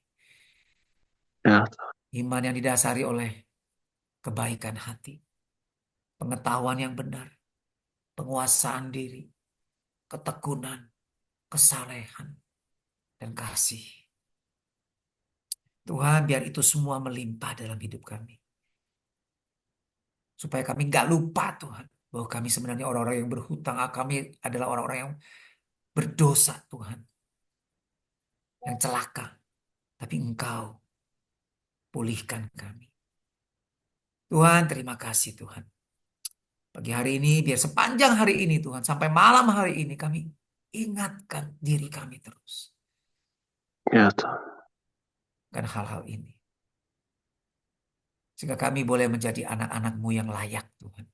Ya, Tuhan. Iman yang didasari oleh kebaikan hati, pengetahuan yang benar, penguasaan diri, ketekunan, kesalehan, dan kasih. Tuhan biar itu semua melimpah dalam hidup kami. Supaya kami nggak lupa Tuhan bahwa kami sebenarnya orang-orang yang berhutang. Kami adalah orang-orang yang berdosa Tuhan. Yang celaka. Tapi Engkau pulihkan kami. Tuhan terima kasih Tuhan. Pagi hari ini biar sepanjang hari ini Tuhan. Sampai malam hari ini kami ingatkan diri kami terus. Ya, Tuhan. Kan hal-hal ini. Sehingga kami boleh menjadi anak-anak-Mu yang layak Tuhan.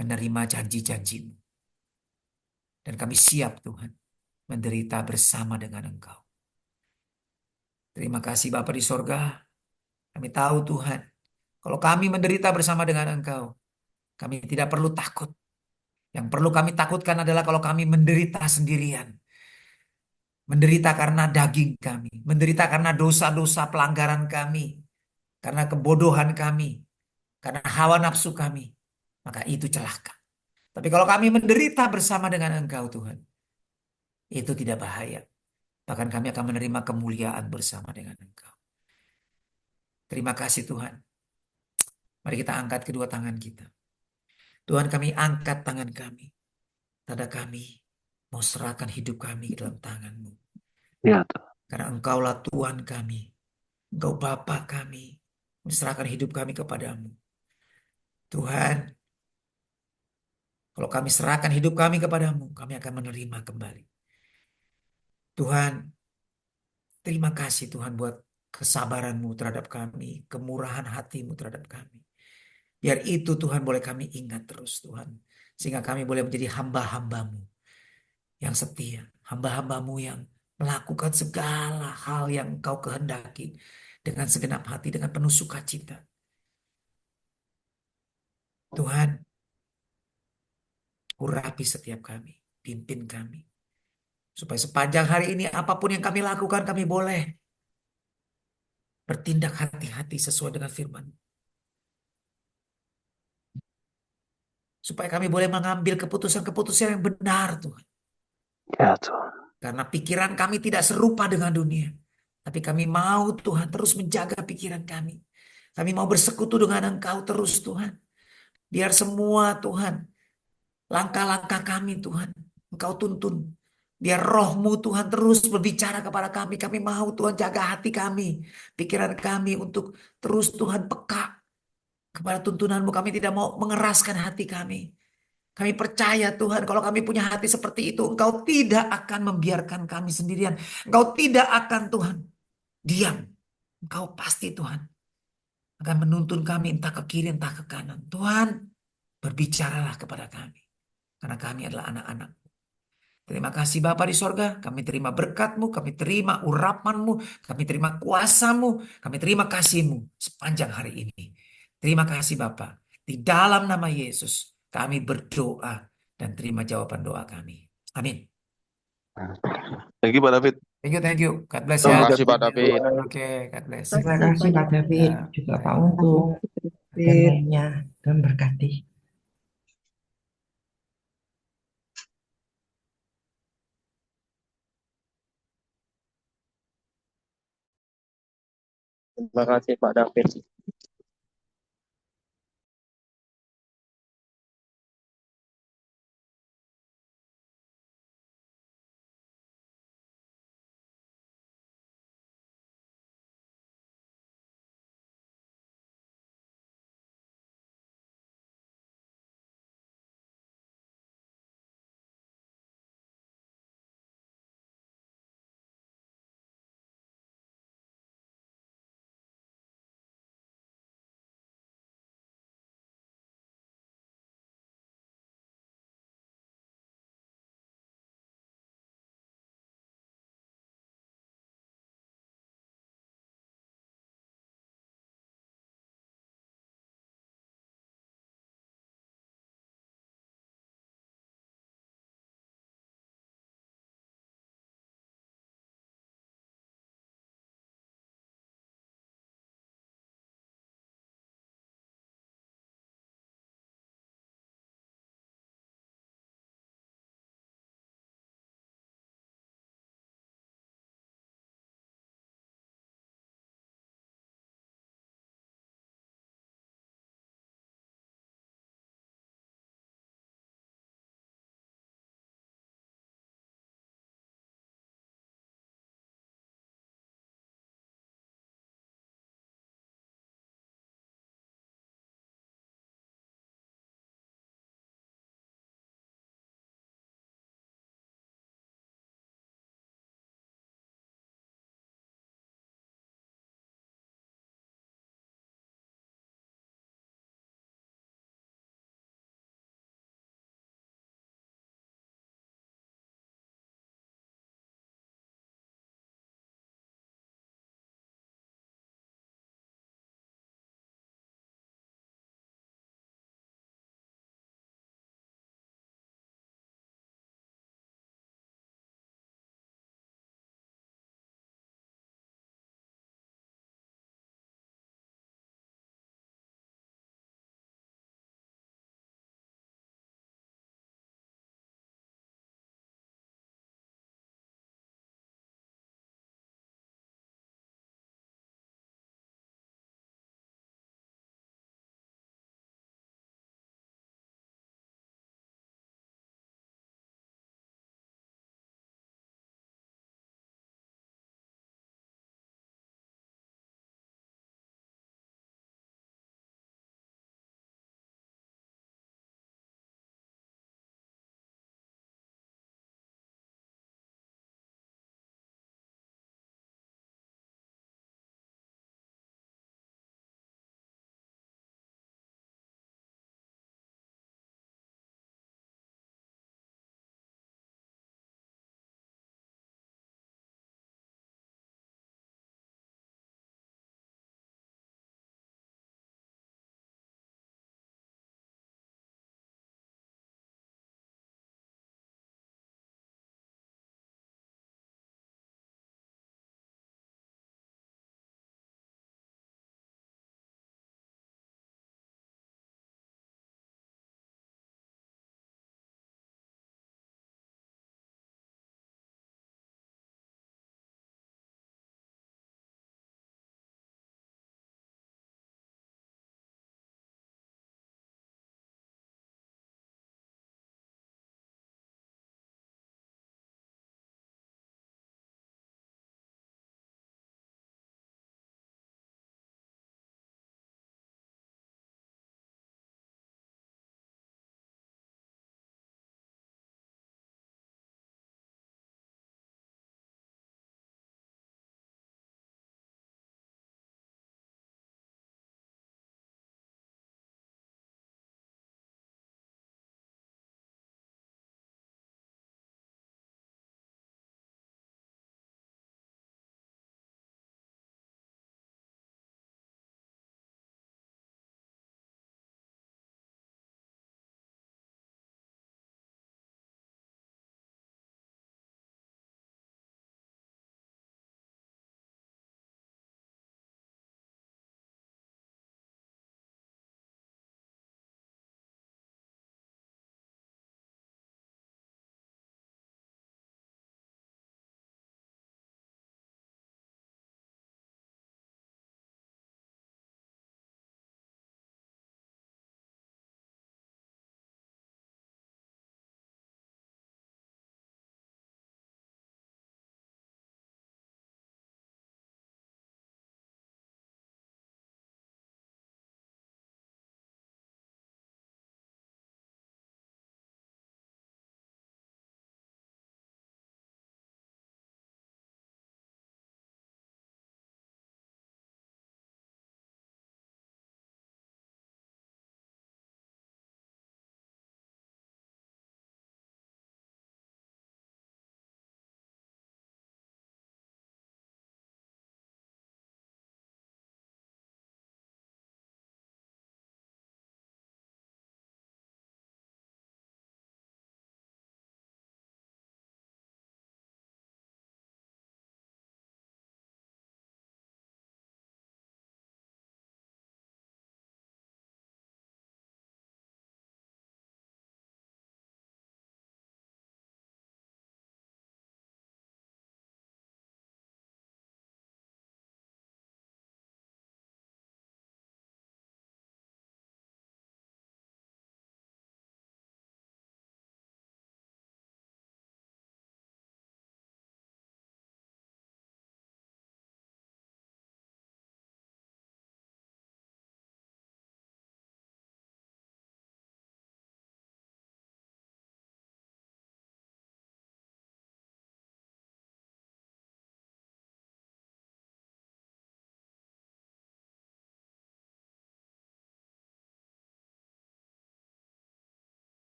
menerima janji-janji-Mu. Dan kami siap Tuhan menderita bersama dengan Engkau. Terima kasih Bapa di sorga. Kami tahu Tuhan, kalau kami menderita bersama dengan Engkau, kami tidak perlu takut. Yang perlu kami takutkan adalah kalau kami menderita sendirian. Menderita karena daging kami. Menderita karena dosa-dosa pelanggaran kami. Karena kebodohan kami. Karena hawa nafsu kami. Maka itu celaka. Tapi kalau kami menderita bersama dengan Engkau Tuhan, itu tidak bahaya. Bahkan kami akan menerima kemuliaan bersama dengan Engkau. Terima kasih Tuhan. Mari kita angkat kedua tangan kita. Tuhan, kami angkat tangan kami. Tanda kami mau serahkan hidup kami ke dalam tangan-Mu. Ya, Tuhan. Karena Engkaulah Tuhan kami. Engkau Bapa kami. Menserahkan hidup kami kepadamu. Tuhan, kalau kami serahkan hidup kami kepadamu, kami akan menerima kembali. Tuhan, terima kasih Tuhan buat kesabaran-Mu terhadap kami, kemurahan hati-Mu terhadap kami. Biar itu Tuhan boleh kami ingat terus Tuhan. Sehingga kami boleh menjadi hamba-hamba-Mu yang setia. Hamba-hamba-Mu yang melakukan segala hal yang Engkau kehendaki. Dengan segenap hati, dengan penuh sukacita. Tuhan, urapi setiap kami. Pimpin kami. Supaya sepanjang hari ini apapun yang kami lakukan kami boleh bertindak hati-hati sesuai dengan firman. Supaya kami boleh mengambil keputusan-keputusan yang benar Tuhan. Ya, Tuhan. Karena pikiran kami tidak serupa dengan dunia. Tapi kami mau Tuhan terus menjaga pikiran kami. Kami mau bersekutu dengan Engkau terus Tuhan. Biar semua Tuhan, langkah-langkah kami Tuhan, Engkau tuntun. Biar roh-Mu Tuhan terus berbicara kepada kami. Kami mau Tuhan jaga hati kami, pikiran kami untuk terus Tuhan peka kepada tuntunan-Mu. Kami tidak mau mengeraskan hati kami. Kami percaya Tuhan kalau kami punya hati seperti itu, Engkau tidak akan membiarkan kami sendirian. Engkau tidak akan Tuhan diam. Engkau pasti Tuhan akan menuntun kami entah ke kiri entah ke kanan. Tuhan, berbicaralah kepada kami. Karena kami adalah anak-anak. Terima kasih Bapa di sorga, kami terima berkat-Mu, kami terima urapan-Mu, kami terima kuasa-Mu, kami terima kasih-Mu sepanjang hari ini. Terima kasih Bapa. Di dalam nama Yesus kami berdoa dan terima jawaban doa kami. Amin. Thank you Pak David. Thank you. God bless Terima ya. kasih Pak David. Oke, God bless. Terima kasih Pak David, Ya, juga baik. Pak Untung, dan lainnya. Tuhan berkati. Terima kasih Pak David.